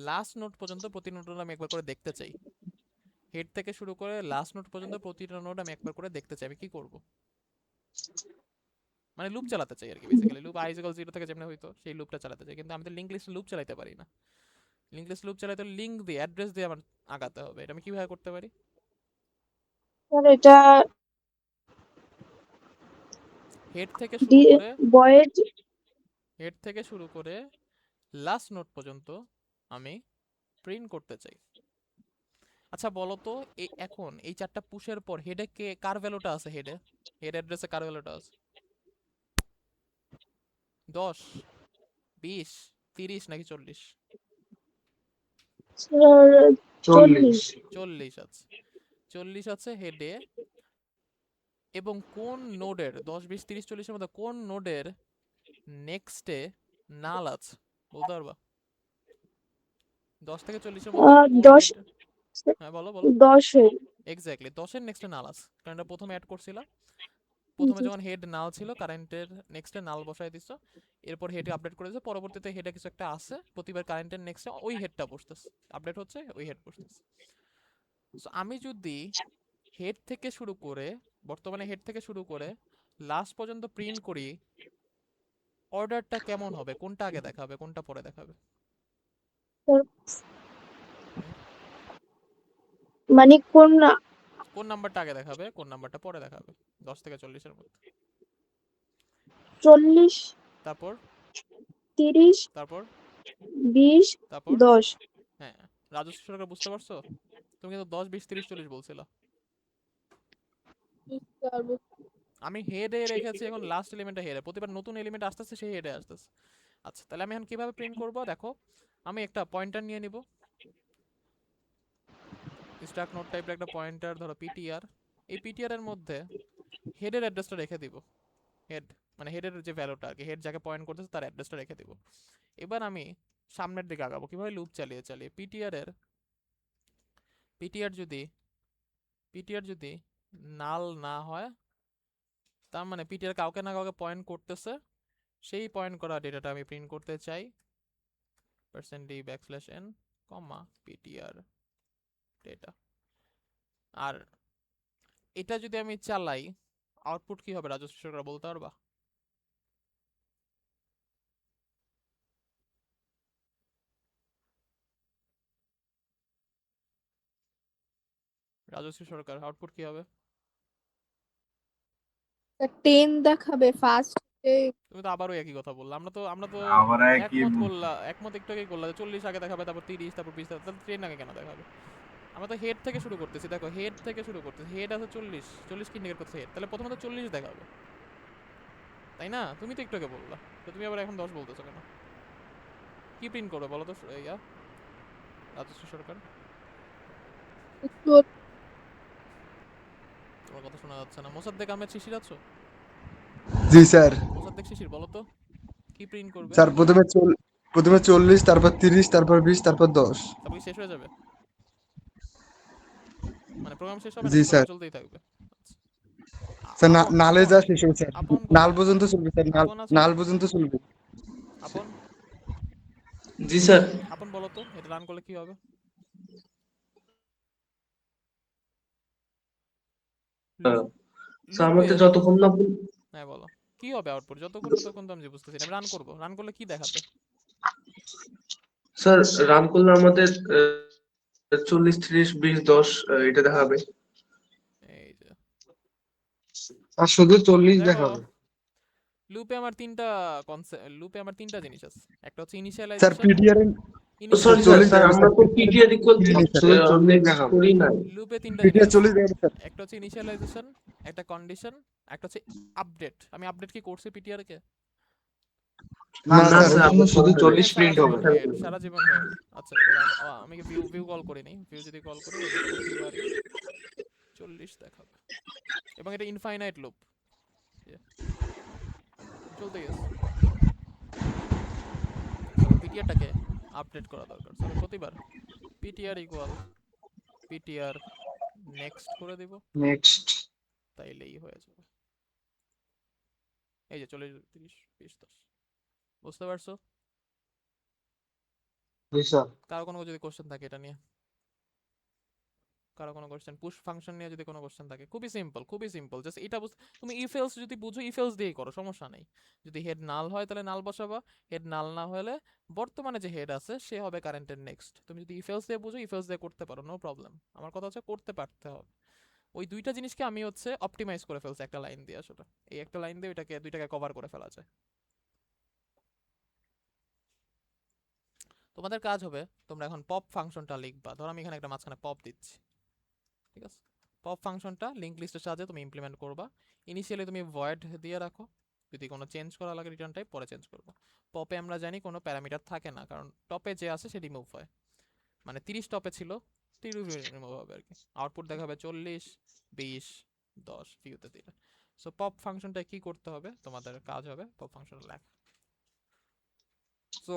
S1: লাস্ট নোট পর্যন্ত প্রতি নোট আমি একবার করে দেখতে চাই, হেড থেকে শুরু করে লাস্ট নোট পর্যন্ত প্রতিটা নোট আমি একবার করে দেখতে চাই, আমি কি করব? মানে লুপ চালাতে চাই আর কি, বেসিক্যালি লুপ i ইকুয়াল 0 থেকে যেমন হইতো সেই লুপটা চালাতে চাই, কিন্তু আমি তো লিংক লিস্ট লুপ চালাতে পারি না। লিংক লিস্ট লুপ চালাতে লিংক দিয়ে অ্যাড্রেস দিয়ে আমার আগাতে হবে, এটা আমি কিভাবে করতে পারি?
S3: স্যার এটা
S1: হেড থেকে শুরু করে,
S3: বয়েড
S1: হেড থেকে শুরু করে লাস্ট নোট পর্যন্ত আমি প্রিন্ট করতে চাই। আচ্ছা বলো তো, এই এখন এই চারটা পুশের পর হেডে কে কার ভ্যালুটা আছে, হেডে হেড অ্যাড্রেসে কার ভ্যালুটা আছে? 10, 20, 30 নাকি 40?
S3: স্যার
S2: 40।
S3: 40।
S1: 40 আছে, 40 আছে হেডে, এবং কোন নোডের 10 20 30 40 এর মধ্যে কোন নোডের নেক্সটে নাল আছে বলতে পারবা? 10 থেকে 40 এর মধ্যে কোন
S3: 10
S1: হেড? হ্যাঁ বলো বলো।
S3: 10
S1: এক্স্যাক্টলি 10 এর নেক্সটে নাল আছে, কারণ এটা প্রথমে অ্যাড করছিলা, প্রথমে
S3: জি
S1: যখন হেড নাল ছিল কারেন্টের নেক্সটে নাল বসাই দিছো, এরপর হেডে আপডেট করে দিছো, পরবর্তীতে হেডে কিছু একটা আছে, প্রতিবার কারেন্টের নেক্সটে ওই হেডটা বসতেছে, আপডেট হচ্ছে ওই হেড বসতেছে। সো আমি যদি হেড থেকে শুরু করে, বর্তমানে হেড থেকে শুরু করে লাস্ট পর্যন্ত প্রিন্ট করি, অর্ডারটা কেমন হবে, কোনটা আগে দেখাবে কোনটা পরে দেখাবে?
S3: স্যার।
S1: হুম?
S3: মানে কোন
S1: কোন নাম্বারটা আগে দেখাবে, কোন নাম্বারটা পরে দেখাবে 10 থেকে 40 এর মধ্যে?
S3: 40
S1: তারপর
S3: 30
S1: তারপর
S3: 20
S1: তারপর
S3: 10।
S1: হ্যাঁ, রাজস্ব সরকার বুঝতে পারছো? তুমি কিন্তু 10 20 30 40 বলছিলা। আমি হেডে রেখেছি, এখন লাস্ট এলিমেন্টটা হেডে, প্রতিবার নতুন এলিমেন্ট আসতেছে সেই হেডে আসতেছে। আচ্ছা তাহলে আমি এখন কিভাবে প্রিন্ট করব দেখো, আমি একটা পয়েন্টার নিয়ে নিব, স্ট্রাক নোট টাইপের একটা পয়েন্টার, ধরো পিটিআর, এই পিটিআর এর মধ্যে হেডের অ্যাড্রেসটা রেখে দিব, হেড মানে হেডের যে ভ্যালুটা আর কি, হেড যাকে পয়েন্ট করতেছে তার অ্যাড্রেসটা রেখে দিব। এবার আমি সামনের দিকে আগাবো কিভাবে? লুপ চালিয়ে চালিয়ে। পিটিআর যদি নাল না হয়, তার মানে পিটিআর কাউকে না কাউকে পয়েন্ট করতেছে, সেই পয়েন্ট করা ডেটাটা আমি প্রিন্ট করতে চাই। %d\n, PTR data. আর এটা যদি আমি চালাই, আউটপুট কি হবে রাজশ্রী সরকার বলতে পারবা? রাজশ্রী সরকার, আউটপুট কি হবে?
S3: 10 দেখাবে ফার্স্ট।
S1: তুমি তো আবারও একই কথা বললা। আমরা তো
S4: আবার একই
S1: একমত একটু আগেই করলা যে 40 আগে দেখাবে, তারপর 30, তারপর 20, তাহলে 10 আগে কেন দেখাবে? আমরা তো হেড থেকে শুরু করতেছি, দেখো হেড থেকে শুরু করতেছি। হেড আছে 40 কি ইন্ডিকেট করতেছে হেড, তাহলে প্রথমত 40 দেখাবে, তাই না? তুমি তো একটু আগে বললা, তো তুমি আবার এখন 10 বলতেছো কেন? কি প্রিন্ট করবে বলো তো রাজশ্রী সরকার? তোমার কথা শোনা যাচ্ছে না। মোসাদ্দেক আহমেদ শিশির আছো?
S6: জি স্যার।
S1: মোসাদ্দেক শিশির বলো তো কি প্রিন্ট করবে?
S6: স্যার প্রথমে 40, তারপর 30, তারপর 20, তারপর 10।
S1: তারপর কি শেষ হয়ে যাবে? মানে প্রোগ্রাম শেষ হবে
S6: জি
S1: নাকি
S6: স্যার।
S1: প্রোগ্রাম চলতেই থাকবে? আচ্ছা।
S6: স্যার
S1: আপন
S6: নালে
S1: আপন
S6: যা শেষ হবে স্যার।
S1: আপন
S6: নাল
S1: কোথায়?
S6: পর্যন্ত চলবে স্যার,
S1: আপন আছো?
S6: নাল পর্যন্ত চলবে।
S1: আপন
S5: জি স্যার।
S1: আপন বলো তো এটা রান করলে কি হবে?
S5: স্যার
S1: লুপে
S5: আমাদের যতক্ষণ না
S1: হ্যাঁ বলো কি হবে আউটপুট? যতক্ষণ ততক্ষণ তো আমি যে বুঝতেছি না। রান করবো, রান করলে কি দেখাবে?
S5: স্যার রান করলে আমাদের 40, 30, 20, 10 এটা দেখাবে।
S1: এই যে
S2: আর শুধু 40
S1: দেখো,
S2: দেখাবে।
S1: লুপে আমার তিনটা জিনিস আছে। একটা হচ্ছে
S6: sir
S1: initialization.
S6: PTR
S5: sorry sir,
S6: 40
S5: sir
S6: দেখাবে
S5: আমরা
S6: স্যার।
S5: তো পিটিআর ইকুয়াল
S6: করিনি স্যার।
S2: শুধু 40
S5: নেক্সট
S2: দেখাবে।
S5: করি নাই।
S1: লুপে তিনটা জিনিস
S6: পিটিআর
S1: আছে।
S6: 40 দেখাবে স্যার।
S1: একটা হচ্ছে ইনিশিয়ালাইজেশন, একটা কন্ডিশন, একটা হচ্ছে আপডেট। আমি আপডেট কি করছি পিটিআর কে?
S2: না
S6: না
S5: না
S2: স্যার,
S6: স্যার।
S2: ওর
S5: স্যার
S2: জন্য শুধু
S5: আমরা
S2: 40
S1: হ্যাঁ, সারা
S2: প্রিন্ট
S1: জীবন
S2: হবে।
S1: হেড, সারা জীবন হেড। আচ্ছা এটা আমি কি ভিউ কল করিনি। ভিউ যদি কল করি, এই যে প্রতিবারই 40 দেখাবে, এবং এটা ইনফাইনাইট লুপ চলতে গেছে। So, আমার পিটিআরটাকে আপডেট করা দরকার। So, আমি প্রতিবার পিটিআর ইকুয়াল পিটিআর নেক্সট করে দিব,
S2: নেক্সট।
S1: তাইলেই হয়ে যাবে। এই যে 40, 30, 20, 10। বুঝতে পারছো?
S2: জি স্যার।
S1: কারো কোনো যদি কোশ্চেন থাকে এটা নিয়ে, কারো কোনো কোশ্চেন পুশ ফাংশন নিয়ে যদি কোনো কোশ্চেন থাকে, খুবই সিম্পল, খুবই সিম্পল। জাস্ট এটা তুমি ইফ এলস যদি বুঝো, ইফ এলস দিয়েই করো, সমস্যা নেই। যদি হেড নাল হয় তাহলে নাল বসাবা, হেড নাল না হলে বর্তমানে যে হেড আছে সে হবে কারেন্টের নেক্সট। তুমি যদি ইফ এলস দিয়ে বুঝো, ইফ এলস দিয়ে করতে পারো, নো প্রবলেম। আমার কথা হচ্ছে করতে পারতে হবে। ওই দুইটা জিনিসকে আমি হচ্ছে অপটিমাইজ করে ফেলছি একটা লাইন দিয়ে। আসলে এই একটা লাইন দিয়ে ওইটাকে দুইটাকে কভার করে ফেলা যায়। তোমাদের কাজ হবে, তোমরা এখন পপ ফাংশনটা লিখবা। ধরো আমি এখানে একটা মাঝখানে পপ দিচ্ছি, ঠিক আছে? পপ ফাংশনটা লিঙ্ক লিস্টের সাহায্যে তুমি ইমপ্লিমেন্ট করবা। ইনিশিয়ালি তুমি ভয়েড দিয়ে রাখো, যদি কোনো চেঞ্জ করা লাগে রিটার্ন টাইপ পরে চেঞ্জ করবো। পপে আমরা জানি কোনো প্যারামিটার থাকে না, কারণ টপে যে আছে সে রিমুভ হয়। মানে 30 টপে ছিল, 30 রিমুভ হবে আর কি। আউটপুট দেখাবে 40, 20, 10 ভিউতে দিলে। সো পপ ফাংশনটা কি করতে হবে, তোমাদের কাজ হবে পপ ফাংশন লেখা। সো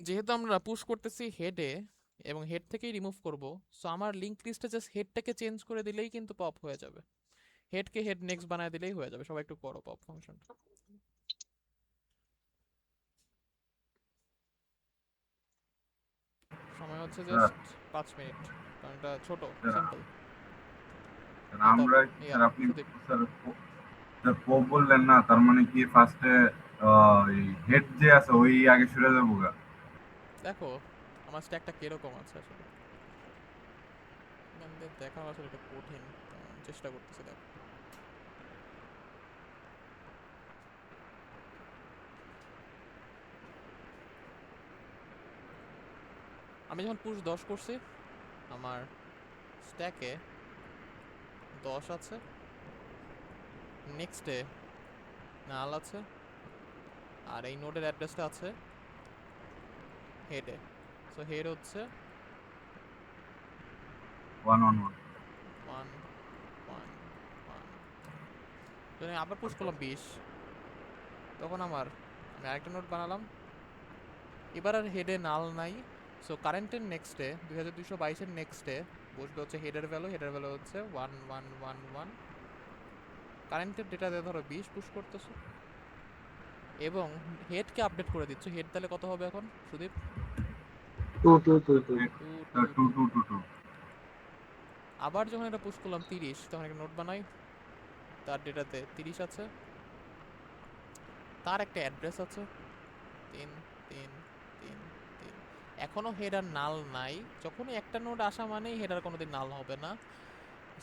S1: যেহেতু আমরা পুশ করতেছি হেডে এবং হেড থেকেই রিমুভ করব, সো আমার লিঙ্ক লিস্টে জাস্ট হেডটাকে চেঞ্জ করে দিলেই কিন্তু পপ হয়ে যাবে। হেডকে হেড নেক্সট বানায় দিলেই হয়ে যাবে। সবাই একটু করো পপ ফাংশনটা। সময় হচ্ছে জাস্ট 5 মিনিট, কারণ এটা ছোট, সিম্পল।
S4: আমরা
S1: ইয়া
S4: স্যার আপনি
S1: সুদীপ,
S4: স্যার পোপ বললেন না, তার মানে কি ফার্স্টে হেড যে আছে ওই আগে সরে যাবো গা?
S1: দেখো আমার স্ট্যাকটা কিরকম আছে আসলে, এখান দিয়ে দেখানো আসলে একটু কঠিন, তো আমি চেষ্টা করতেছি। দেখো আমি যখন পুশ 10 করছি, আমার স্ট্যাকে 10 আছে, নেক্সটে নাল আছে, আর এই নোডের অ্যাড্রেসটা আছে হেডে। সো হেড হচ্ছে
S4: 111
S1: 1, 1, 1। যদি আবার পুশ করলাম 20, তখন আমি আরেকটা নোট বানালাম, এবার আর হেডে নাল নাই। সো কারেন্টের নেক্সটে 2222-এর নেক্সটে বসবে হচ্ছে হেডের ভ্যালু হচ্ছে 1111। কারেন্টের ডেটা দিয়ে ধরো 20 পুশ করতেছো এবং হেডকে আপডেট করে দিচ্ছ। হেড তাহলে কত হবে এখন Sudip?
S2: 2
S4: two two two two
S1: আবার যখন এটা পুশ করলাম 30, তখন একটা নোট বানাই। তার ডেটাতে 30 আছে, তার একটা অ্যাড্রেস আছে 3 এখনো হেডার নাল নাই। যখনই একটা নোড আসা মানেই হেডার কোনোদিন নাল হবে না।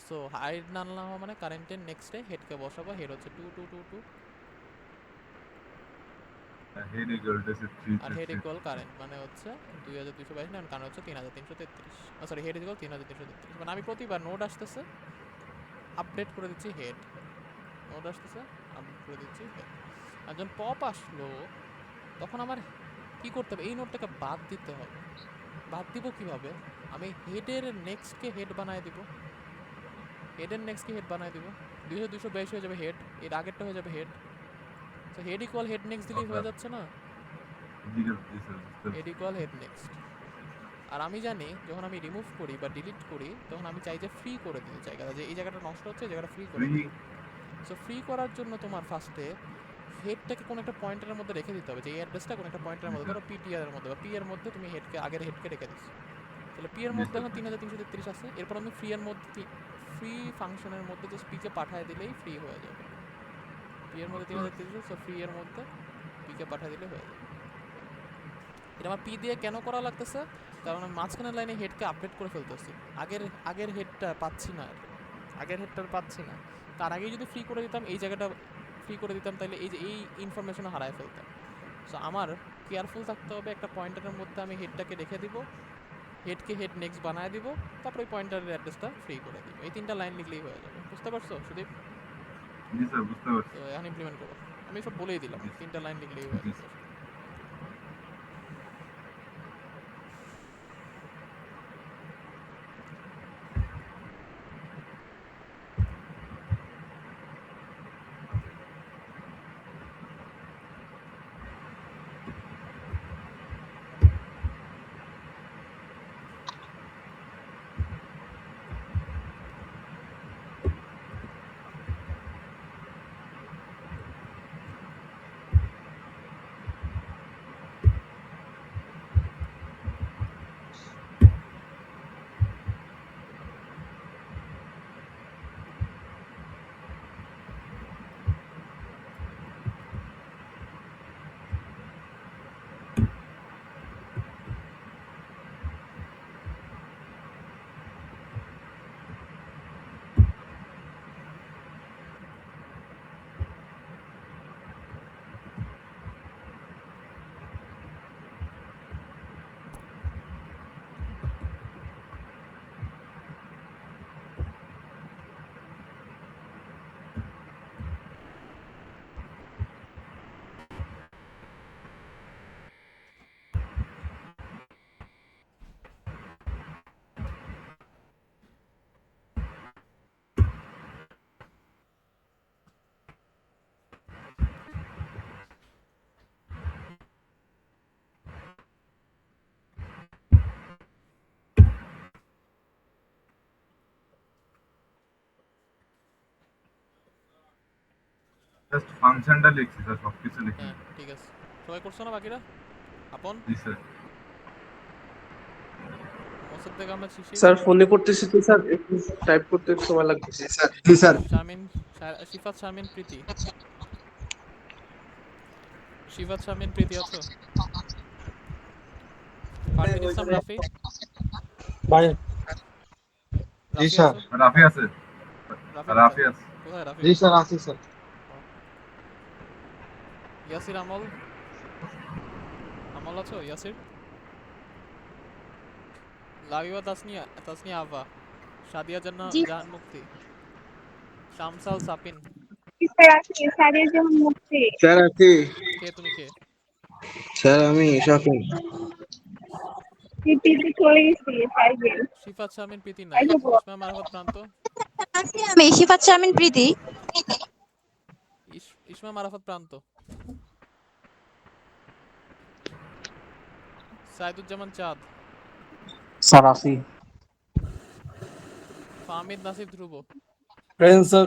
S1: সো হাইড নাল না হওয়া মানে কারেন্টের নেক্সটে হেডকে বসাবো। হেড হচ্ছে 2222
S4: হেড ইকুয়াল টু
S1: আর হেড
S4: 333।
S1: ইকুয়াল কারেন্ট মানে হচ্ছে 2222 না, কারণ হচ্ছে 3333। Sorry, head equal 3333। মানে আমি প্রতিবার নোড আসতেছে আপডেট করে দিচ্ছি হেড, নোড আসতেছে আপডেট করে দিচ্ছি হেড। আর যখন পপ আসলো তখন আমার কি করতে হবে? এই নোডটাকে বাদ দিতে হবে। বাদ দিব কিভাবে? আমি হেডের নেক্সটকে হেড বানায় দিব, হেডের নেক্সটকে হেড বানায় দিব। 2222 হয়ে যাবে হেড, এর আগেরটা হয়ে যাবে হেড। তো হেড ইকুয়াল হেড নেক্সট দিলেই হয়ে যাচ্ছে না?
S4: জি স্যার, জি স্যার, বুঝতে
S1: হেড
S4: পারছি।
S1: Equal head next. আর আমি জানি যখন আমি রিমুভ করি বা ডিলিট করি তখন আমি চাই যে ফ্রি করে দিতে চাই, যে এই জায়গাটা নষ্ট হচ্ছে, এই জায়গাটা ফ্রি করে
S4: ফ্রি
S1: দিই। সো ফ্রি করার জন্য তোমার ফার্স্টে হেডটাকে কোনো একটা পয়েন্টারের মধ্যে রেখে দিতে হবে, যে এই অ্যাড্রেসটা কোনো একটা পয়েন্টারের
S4: জি
S1: মধ্যে,
S4: স্যার,
S1: ধরো পিটিআর এর মধ্যে বা পি এর মধ্যে তুমি হেডকে আগের হেডকে রেখে দিচ্ছ। তাহলে পি এর
S4: জি
S1: মধ্যে
S4: স্যার,
S1: এখন 3333 আছে। এরপর আমি ফ্রি এর মধ্যে ফ্রি ফাংশনের মধ্যে জাস্ট পিকে পাঠিয়ে দিলেই ফ্রি হয়ে যাবে। পি এর মধ্যে
S4: বুঝতে পারছি।
S1: 3333, সো ফ্রি এর মধ্যে পিকে পাঠিয়ে দিলে হয়ে যাবে। এটা আমার পি দিয়ে কেন করা লাগতেছে? কারণ আমি মাঝখানের লাইনে হেডকে আপডেট করে ফেলতেছি। আগের আগের হেডটা পাচ্ছি না, আর আগের হেডটা পাচ্ছি না। তার আগেই যদি ফ্রি করে দিতাম, এই জায়গাটা ফ্রি করে দিতাম, তাহলে এই যে এই ইনফরমেশনও হারায় ফেলতাম। সো আমার কেয়ারফুল থাকতে হবে। একটা পয়েন্টারের মধ্যে আমি হেডটাকে রেখে দিব, হেডকে হেড নেক্সট বানায় দিব, তারপর ওই পয়েন্টারের অ্যাড্রেসটা ফ্রি করে দিব। এই 3টা লাইন লিখলেই হয়ে যাবে। বুঝতে পারছো সুদীপ?
S4: জি স্যার, বুঝতে পারছি।
S1: তো এখন ইমপ্লিমেন্ট করো। আমি সব বলেই দিলাম,
S4: জি
S1: 3টা লাইন লিখলেই হয়ে
S4: জি
S1: যাবে।
S4: স্যার। জাস্ট ফাংশনটা লিখছি স্যার, সবকিছু লিখিনি।
S1: হ্যাঁ ঠিক আছে, সবাই করছো না বাকিরা? আপন,
S4: জি স্যার।
S1: মোসাদ্দেক আহমেদ শিশির,
S5: স্যার ফোনে করতেছি তো স্যার, একটু টাইপ করতে একটু সময় লাগতেছে।
S6: জি স্যার, জি স্যার।
S1: শারমিন, শিফাত শারমিন প্রীতি, শিফাত শারমিন প্রীতি আছো? ফারদিন ইসলাম রাফি,
S2: জি
S1: রাফি
S2: স্যার।
S1: আছো?
S4: রাফি আছে,
S1: রাফি কোথায়?
S4: রাফি আছে।
S1: কোথায় রাফি
S2: জি
S1: কোথায়?
S2: স্যার, আছি স্যার।
S1: ও, ইয়াসির আমল, আমল আছো ইয়াসির? লাবিবা তাসনিয়া, তাসনিয়া আভা, সাদিয়া
S3: জি
S1: জাহান মুক্তি, শামসাল সাপিন।
S3: স্যার আছি, স্যারের যেমন মুক্তি।
S6: স্যার আছি।
S1: কে তুমি কে?
S6: স্যার আমি শাফিন।
S3: পিপিতে চলে গেছি ফাইভে।
S1: শিফাত শারমিন প্রীতি নাই।
S3: ফাইভে পড়ো।
S1: ইসমাম আরাফাত প্রান্ত,
S7: আছি আমি শিফাত শারমিন প্রীতি।
S1: ইসমাম আরাফাত প্রান্ত। সাইদুজ্জামান চাঁদ,
S2: স্যার আসি।
S1: Fahmid Nasir Dhruba,
S6: present sir.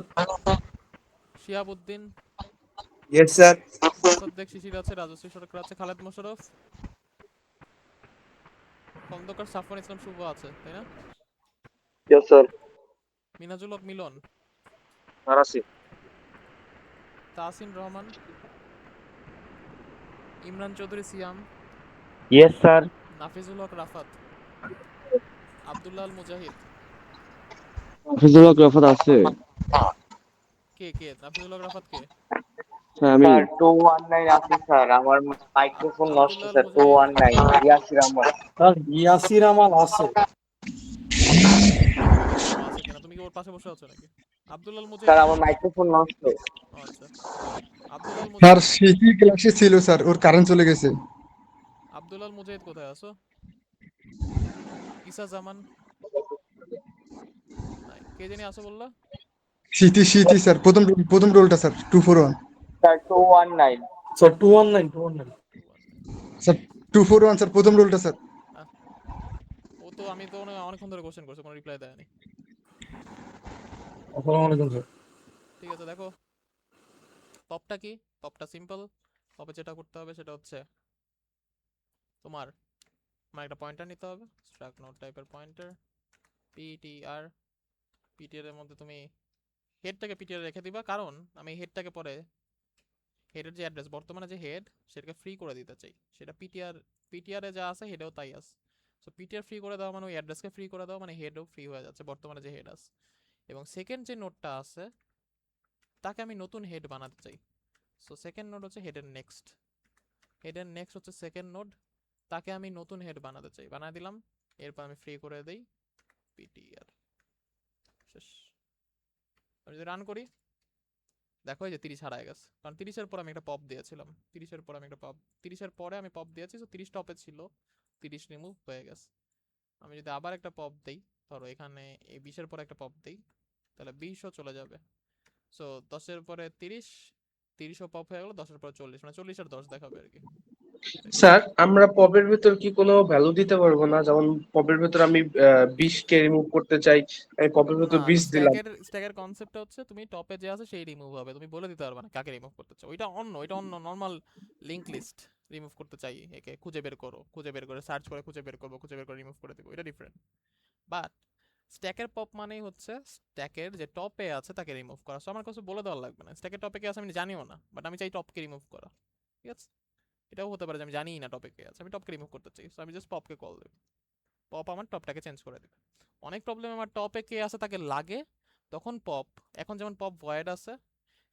S1: Shihabuddin,
S6: yes sir.
S1: Mosaddek Shishir আছে, রাজশ্রী সরকার আছে, খালেদ মোশাররফ, খন্দকার সাফওয়ান ইসলাম শুভ আছে, তাই না?
S8: Yes sir.
S1: Minajul Haque Milon,
S8: sir আসি।
S1: Tahsin Rahman, Imran Chowdhury Siam,
S8: yes sir.
S1: নাফিজুল হক রাফাত, আব্দুল্লাহ আল মুজাহিদ।
S8: হাফিজুল হক রাফাত আছে।
S1: কে নাফিজুল হক রাফাত কে?
S8: স্যার আমি।
S9: স্যার 219 আছে স্যার, আমার মাইক্রোফোন নষ্ট
S1: আব্দুল্লাহ আল
S9: স্যার।
S1: মুজাহিদ,
S9: 219 ইয়াসির আহমদ।
S2: স্যার ইয়াসির আমাল আছে।
S1: দেখতে হবে মাইক্রোফোন আছে কিনা, তুমি কি ওর পাশে বসে আছো নাকি? আব্দুল্লাহ আল মুজাহিদ
S9: স্যার
S1: কে?
S9: আমার মাইক্রোফোন নষ্ট।
S1: ও আচ্ছা, আব্দুল্লাহ আল
S6: স্যার
S1: মুজাহিদ,
S6: সিটি ক্লাসে ছিল স্যার, ওর কারেন্ট চলে গেছে।
S1: আব্দুল্লাহ আল মুজাহিদ কোথায় আছো? ইসা জামান নাই, কে জানি আছো বললা?
S6: সিটি স্যার, প্রথম রোলটা sir 241।
S9: Sir 219।
S2: Sir 219।
S6: Sir 241 sir, প্রথম রোলটা স্যার।
S1: ও তো আমি তো অনেকক্ষণ ধরে কোশ্চেন করছি, কোনো রিপ্লাই দেয়নি।
S2: আসসালামু আলাইকুম স্যার।
S1: ঠিক আছে, দেখো টপটা কি? টপটা সিম্পল। তবে যেটা করতে হবে সেটা হচ্ছে তোমার একটা পয়েন্টার নিতে হবে, স্ট্রাক নোট টাইপের পয়েন্টার, পিটিআর। পিটিআর এর মধ্যে তুমি হেডটাকে পিটিআর রেখে দিবা, কারণ আমি হেডটাকে পরে হেডের যে অ্যাড্রেস, বর্তমানে যে হেড, সেটাকে ফ্রি করে দিতে চাই। সেটা পিটিআর এ যা আছে হেডেও তাই আছে। সো পিটিআর ফ্রি করে দেওয়া মানে ওই অ্যাড্রেসকে ফ্রি করে দেওয়া মানে হেডও ফ্রি হয়ে যাচ্ছে, বর্তমানে যে হেড আছে। এবং সেকেন্ড যে নোটটা আছে তাকে আমি নতুন হেড বানাতে চাই। সো সেকেন্ড নোড হচ্ছে হেডের নেক্সট হচ্ছে সেকেন্ড নোড, তাকে আমি নতুন হেড বানাতে চাই, বানায় দিলাম। এরপর আমি ফ্রি করে দেই পিটিআর, শেষ। আমি যদি রান করি, দেখো এই যে 30 হারায় গেছে, কারণ 30-এর পর আমি একটা পপ দিয়েছিলাম। 30-এর পরে আমি পপ দিয়েছি, তো 30 টপে ছিল, 30 রিমুভ হয়ে গেছে। আমি যদি আবার একটা পপ দেই, ধরো এখানে এই 20-এর পরে একটা পপ দেই, তাহলে 20ও চলে যাবে। সো 10-এর পরে 30ও পপ হয়ে গেল, 10-এর পরে 40, মানে 40 আর 10 দেখাবে আর কি।
S5: স্যার আমরা পপের ভিতর কি কোনো ভ্যালু দিতে পারবো না? যেমন পপের ভিতর আমি 20 কে রিমুভ করতে চাই, আমি পপের ভিতর
S1: না,
S5: 20 দিলাম।
S1: স্ট্যাকের কনসেপ্টটা হচ্ছে তুমি টপে যে আছে সেই রিমুভ হবে, তুমি বলে দিতে পারবে না কাকে রিমুভ করতে চাও। ওইটা অন্য নরমাল লিংক লিস্ট রিমুভ করতে চাই, একে খুঁজে বের করে সার্চ করে খুঁজে বের করে রিমুভ করে দেবো, এটা ডিফারেন্ট। বাট স্ট্যাকের পপ মানেই হচ্ছে স্ট্যাকের যে টপে আছে তাকে রিমুভ করা। সো আমার কাছে বলে দেওয়া লাগবে না স্ট্যাকের টপে কে আছে, আমি জানিও না, বাট আমি চাই টপকে রিমুভ করা। ঠিক আছে, এটাও হতে পারে যে আমি জানিই না টপে কে আছে, আমি টপকে রিমুভ করতে চাই। সো আমি জাস্ট পপকে কল দেব, পপ আমার টপটাকে চেঞ্জ করে দেবে। অনেক প্রবলেম আমার টপে কে আছে তাকে লাগে, তখন পপ, এখন যেমন পপ ভয়েড আছে,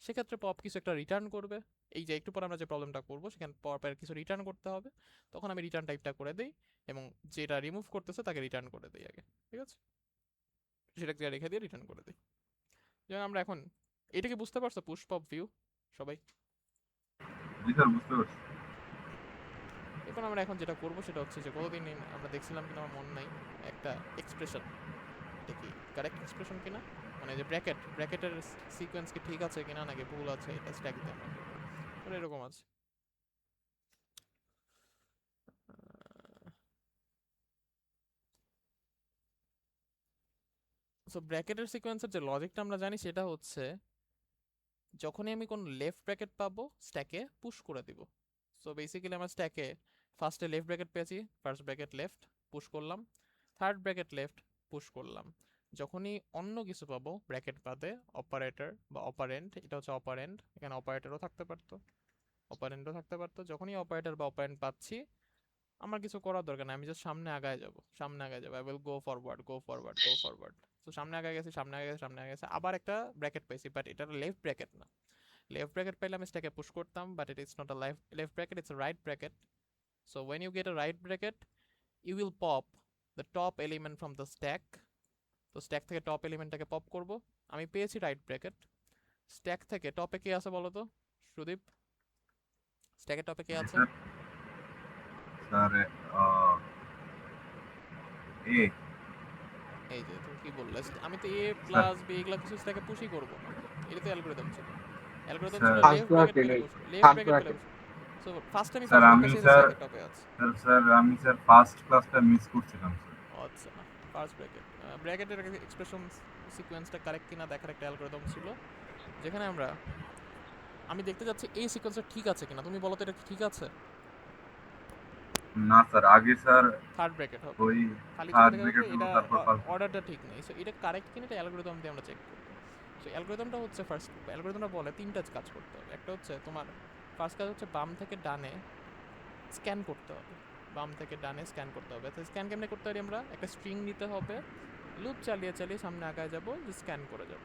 S1: সেক্ষেত্রে পপ কিছু একটা রিটার্ন করবে। এই যে একটু পর আমরা যে প্রবলেমটা করবো, সেখানে পপের কিছু রিটার্ন করতে হবে, তখন আমি রিটার্ন টাইপটা করে দিই এবং যেটা রিমুভ করতেছে তাকে রিটার্ন করে দিই আগে। ঠিক আছে, সেটাকে রেখে দিয়ে রিটার্ন করে দিই। যেমন আমরা এখন এটাকে বুঝতে পারছো, পুশ পপ ভিউ সবাই?
S4: জি স্যার, বুঝতে পারছি।
S1: এখন আমরা এখন যেটা করবো সেটা হচ্ছে যে কতদিন আমরা দেখছিলাম কিনা আমার মনে নাই, একটা এক্সপ্রেশন, এটা কি কারেক্ট এক্সপ্রেশন কিনা, মানে যে ব্র্যাকেটের সিকোয়েন্স কি ঠিক আছে কিনা নাকি ভুল আছে, এটা স্ট্যাক দিয়ে আমরা করবো। এরকম আছে। সো ব্র্যাকেটের সিকোয়েন্সের যে লজিকটা আমরা জানি সেটা হচ্ছে যখনই আমি কোন লেফট ব্র্যাকেট পাবো স্ট্যাকে পুশ করে দিব। সো বেসিক্যালি আমার স্ট্যাকে ফার্স্টে লেফট ব্র্যাকেট পেয়েছি, ফার্স্ট ব্র্যাকেট লেফট পুশ করলাম, থার্ড ব্র্যাকেট লেফট পুশ করলাম। যখনই অন্য কিছু পাবো ব্র্যাকেট বাদে, অপারেটর বা অপারেন্ট, এটা হচ্ছে অপারেন্ট, এখানে অপারেটরও থাকতে পারতো, অপারেন্টও থাকতে পারতো, যখনই অপারেটর বা অপারেন্ট পাচ্ছি আমার কিছু করার দরকার নেই, আমি জাস্ট সামনে আগায় যাব, আই উইল গো ফরওয়ার্ড। তো সামনে আগায় গেছি, আবার একটা ব্র্যাকেট পাইছি, বাট এটা লেফট ব্র্যাকেট না। লেফট ব্র্যাকেট পাইলে আমি স্ট্যাকে পুশ করতাম, but it is not a left bracket, it's a right bracket. So when you get a right bracket you will pop the top element from the stack. তো stack থেকে top এলিমেন্টটাকে pop করব, আমি পেয়েছি right bracket. Stack থেকে টপে কে আছে বলো তো সুদীপ, স্ট্যাকের টপে কে আছে?
S4: স্যার এ
S1: এই যে তুমি কি বললে, আমি তো এ প্লাস বি এগুলা কিছু স্ট্যাকে পুশই করব না, এটা তো অ্যালগরিদম ছিল, লেফট ব্র্যাকেট পেলে বসে। সো ফার্স্ট আমি
S4: স্যার
S1: ফার্স্ট
S4: আমি
S1: ব্রেকেট
S4: স্যার
S1: সেকেন্ড টপে আছে।
S4: আমি স্যার ফার্স্ট ক্লাসটা মিস করছিলাম স্যার।
S1: আচ্ছা, ফার্স্ট ব্র্যাকেট ব্র্যাকেটের এক্সপ্রেশন সিকোয়েন্সটা কারেক্ট কিনা দেখার একটা অ্যালগরিদম ছিল, যেখানে আমি দেখতে যাচ্ছি এই সিকোয়েন্সটা ঠিক আছে কিনা। তুমি বলো তো এটা কি ঠিক আছে?
S4: না স্যার, আগে স্যার
S1: থার্ড ব্র্যাকেট হবে,
S4: ওই
S1: খালি চোখে
S4: থার্ড
S1: দেখা
S4: ব্রেকেট
S1: যাচ্ছে
S4: হলো,
S1: এটা
S4: তারপর ফার্স্ট।
S1: অর্ডারটা ঠিক নেই। সো এটা কারেক্ট কিনা এটা অ্যালগরিদম দিয়ে আমরা চেক করব। সো অ্যালগরিদমটা হচ্ছে ফার্স্ট অ্যালগরিদমটা বলে তিনটা কাজ করতে হবে। একটা হচ্ছে তোমার ফার্স্ট কাজ হচ্ছে বাম থেকে ডানে স্ক্যান করতে হবে, বাম থেকে ডানে স্ক্যান করতে হবে। তো স্ক্যান কেমনে করতে পারি আমরা? একটা স্ট্রিং নিতে হবে, লুপ চালিয়ে চালিয়ে সামনে আগায় যাব, যে স্ক্যান করে যাব।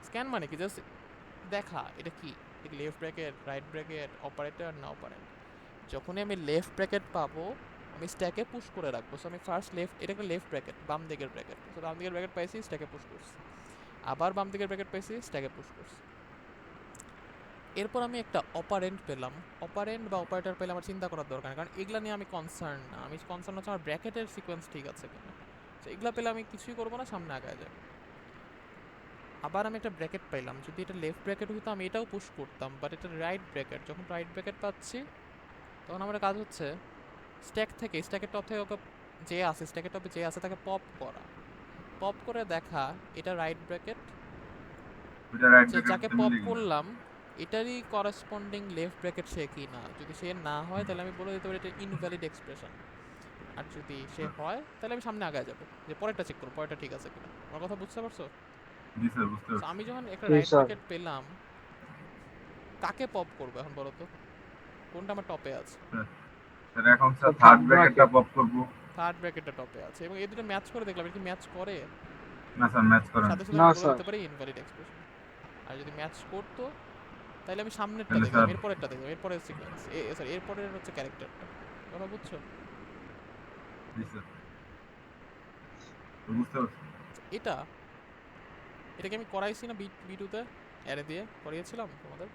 S1: স্ক্যান মানে কি? জাস্ট দেখা এটা কি, এটা left bracket, right bracket, operator না অপারেন্ট। যখনই আমি লেফট ব্র্যাকেট পাবো আমি স্ট্যাকে পুশ করে রাখবো। সো আমি ফার্স্ট লেফট, এটা একটা লেফট ব্র্যাকেট, বাম দিকের ব্র্যাকেট। সো বাম দিকের ব্র্যাকেট পাইছি, স্ট্যাকে পুশ করছি। আবার বাম দিকের ব্র্যাকেট পাইছি, স্ট্যাকে পুশ করছি। এরপর আমি একটা অপারেন্ট পেলাম। অপারেন্ট বা অপারেটর পেলে আমার চিন্তা করার দরকার নেই, কারণ এগুলা নিয়ে আমি কনসার্ন না। আমি কনসার্ন হচ্ছে আমার ব্র্যাকেটের সিকোয়েন্স ঠিক আছে কিনা। তো এগুলা পেলে আমি কিছুই করবো না, সামনে আগায় যাবো। আবার আমি একটা ব্র্যাকেট পাইলাম, যদি এটা লেফট ব্র্যাকেট হইতো আমি এটাও পুশ করতাম, বাট এটা রাইট ব্র্যাকেট। যখন রাইট ব্র্যাকেট পাচ্ছি তখন আমার কাজ হচ্ছে স্ট্যাকের টপ থেকে ওকে যে আছে, স্ট্যাকের টপে যে আছে তাকে পপ করা, পপ করে দেখা এটা রাইট ব্র্যাকেট।
S4: ওইটা রাইট
S1: যে
S4: ব্রেকেট
S1: যাকে
S4: হতে
S1: পপ
S4: মিলে কিনা?
S1: করলাম এটারই করেসপন্ডিং লেফট ব্র্যাকেট সে কি না। যদি সে না হয় তাহলে আমি বলে দিতে পারি এটা ইনভ্যালিড এক্সপ্রেশন। আর যদি সে হয় তাহলে আমি সামনে আগায় যাবো, যে পরেরটা চেক করবো পরেরটা ঠিক আছে কিনা। আমার কথা বুঝতে পারছো?
S4: জি স্যার, বুঝতে
S1: So,
S4: পারছি।
S1: আমি যখন একটা
S2: জি
S1: রাইট
S2: স্যার।
S1: ব্র্যাকেট পেলাম, কাকে পপ করবো এখন বলো তো? কোনটা আমার টপে আছে?
S4: স্যার এখন sir
S2: sir,
S4: third
S2: third
S4: ব্রেকেটটা
S2: bracket।
S4: Pop করব।
S1: থার্ড ব্র্যাকেটটা টপে আছে, এবং এই দুটো ম্যাচ করে দেখলাম এটা কি ম্যাচ করে।
S4: না স্যার, ম্যাচ করেন।
S1: সাথে সাথে
S2: না
S1: আমি বলে
S2: স্যার।
S1: দিতে পারি ইনভ্যালিড এক্সপ্রেশন। আর যদি ম্যাচ করতো তাহলে আমি সামনেরটা
S4: তাহলে
S1: দেখলাম,
S4: স্যার
S1: এরপরেরটা দেখলাম, এরপরের সিকোয়েন্স, সরি এরপরের হচ্ছে ক্যারেক্টারটা। কথা বুঝছো?
S4: জি স্যার, বুঝতে পারছি।
S1: এটা এটাকে আমি করাইছি না বিটুতে অ্যারে দিয়ে করিয়েছিলাম তোমাদের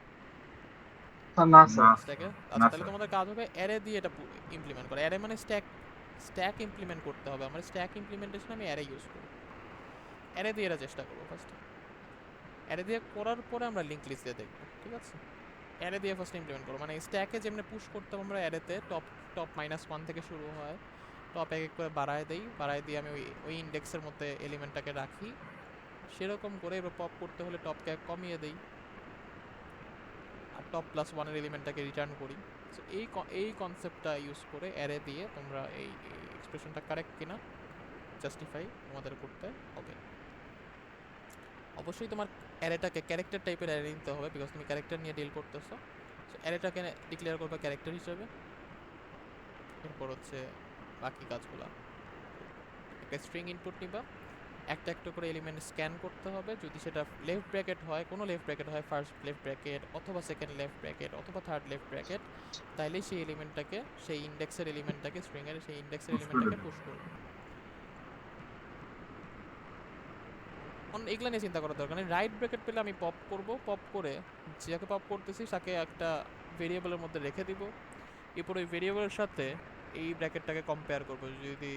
S2: স্যার না
S4: না
S2: স্যার।
S1: স্ট্যাকে।
S4: না
S1: আচ্ছা, তাহলে
S4: স্যার।
S1: তোমাদের কাজ হবে অ্যারে দিয়ে এটা ইমপ্লিমেন্ট করা। অ্যারে মানে স্ট্যাক ইমপ্লিমেন্ট করতে হবে। আমার স্ট্যাক ইমপ্লিমেন্টেশন আমি অ্যারে ইউজ করি। অ্যারে দিয়ে এটা চেষ্টা করবো ফার্স্ট। অ্যারে দিয়ে করার পরে আমরা লিঙ্ক লিস্ট দিয়ে দেখবো, ঠিক আছে? অ্যারে দিয়ে ফার্স্ট ইমপ্লিমেন্ট করবো, মানে স্ট্যাকে যেমনি পুশ করতাম আমরা অ্যারেতে, টপ -1 থেকে শুরু হয়, টপ এক এক করে বাড়ায় দিয়ে আমি ওই ইন্ডেক্সের মধ্যে এলিমেন্টটাকে রাখি। সেরকম করে এবার পপ করতে হলে টপকে কমিয়ে দেই, আর টপ +1 এর এলিমেন্টটাকে রিটার্ন করি। সো এই কনসেপ্টটা ইউজ করে অ্যারে দিয়ে তোমরা এই এক্সপ্রেশনটা কারেক্ট কিনা জাস্টিফাই তোমাদের করতে হবে। অবশ্যই তোমার অ্যারেটাকে ক্যারেক্টার টাইপের অ্যারে নিতে হবে, বিকজ তুমি ক্যারেক্টার নিয়ে ডিল করতেছো। সো অ্যারেটাকে ডিক্লেয়ার করবে ক্যারেক্টার হিসেবে। এরপর হচ্ছে বাকি কাজগুলো, একটা স্ট্রিং ইনপুট নিবা, একটা একটা করে এলিমেন্ট স্ক্যান করতে হবে। যদি সেটা লেফট ব্র্যাকেট হয়, কোনো লেফট ব্র্যাকেট হয়, ফার্স্ট লেফট ব্র্যাকেট অথবা সেকেন্ড লেফট ব্র্যাকেট অথবা থার্ড লেফট ব্র্যাকেট, তাইলে সেই এলিমেন্টটাকে, সেই ইন্ডেক্সের এলিমেন্টটাকে, স্ট্রিংয়ের সেই ইন্ডেক্সের
S4: Push করে
S1: এলিমেন্টটাকে
S4: দেব।
S1: পুশ করবে। এগুলো নিয়ে চিন্তা করার দরকার নেই। রাইট ব্র্যাকেট পেলে আমি পপ করব, পপ করে যাকে পপ করতেছি তাকে একটা ভেরিয়েবলের মধ্যে রেখে দিব। এরপর ওই ভেরিয়েবলের সাথে এই ব্র্যাকেটটাকে কম্পেয়ার করব। যদি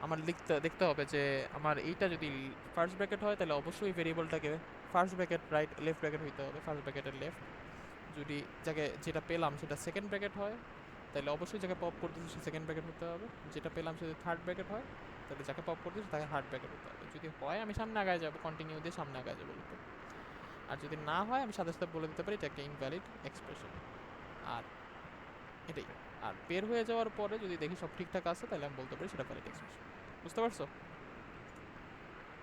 S1: আমার দেখতে হবে যে আমার এইটা যদি ফার্স্ট ব্র্যাকেট হয় তাহলে অবশ্যই ভেরিয়েবলটাকে first bracket right left bracket হইতে হবে, ফার্স্ট ব্র্যাকেটের লেফট। যদি যেটা পেলাম সেটা সেকেন্ড ব্র্যাকেট হয় তাহলে অবশ্যই যাকে পপ করতেছি সে সেকেন্ড ব্র্যাকেট হতে হবে। যেটা পেলাম সে যদি থার্ড ব্র্যাকেট হয় তাহলে যাকে পপ করতেছি তাকে থার্ড ব্র্যাকেট হতে হবে। যদি হয় আমি সামনে আগায় যাবো, কন্টিনিউ দিয়ে সামনে আগায় যাবো। আর যদি না হয় আমি সাথে সাথে বলে দিতে পারি এটা একটা ইনভ্যালিড এক্সপ্রেশন। আর এটাই। আর বের হয়ে যাওয়ার পরে যদি দেখি সব ঠিকঠাক আছে তাহলে আমি বলতে পারি সেটা ভ্যালিড এক্সপ্রেশন। বুঝতে পারছো?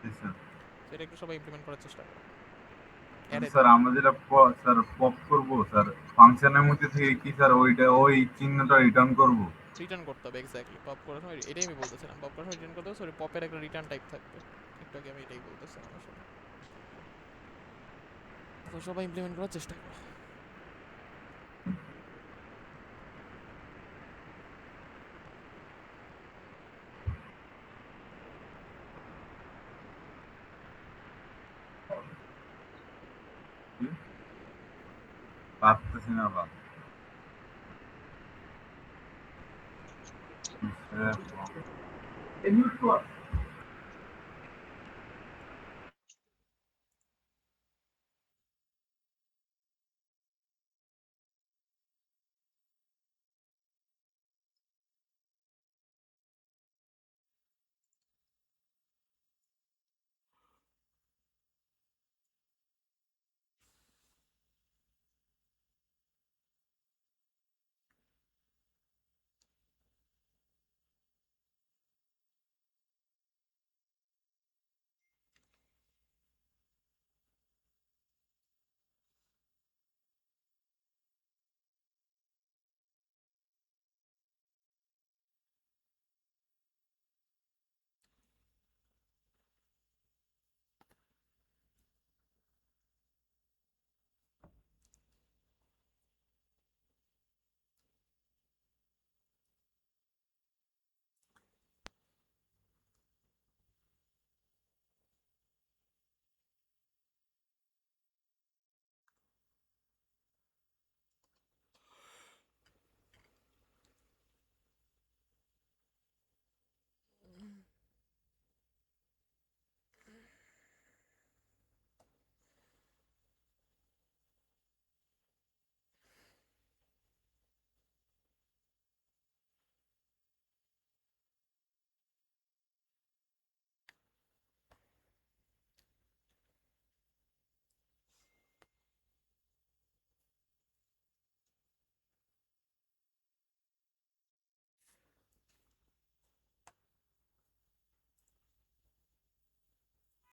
S4: জি স্যার।
S1: সেটা একটু সবাই ইমপ্লিমেন্ট করার চেষ্টা করো।
S4: স্যার আমরা যেটা স্যার পপ করব স্যার, ফাংশনের মধ্যে থেকে কি স্যার ওই চিহ্নটা রিটার্ন করব?
S1: রিটার্ন করতে হবে, এক্স্যাক্টলি। পপ করার সময় এটাই আমি বলতেছিলাম, পপ করার সময় রিটার্ন করতে হবে। সরি, পপের একটা রিটার্ন টাইপ থাকবে, একটু আগে আমি এটাই বলতেছিলাম আসলে। তো সবাই ইমপ্লিমেন্ট করার চেষ্টা করো।
S4: পারতেছি না বা স্যার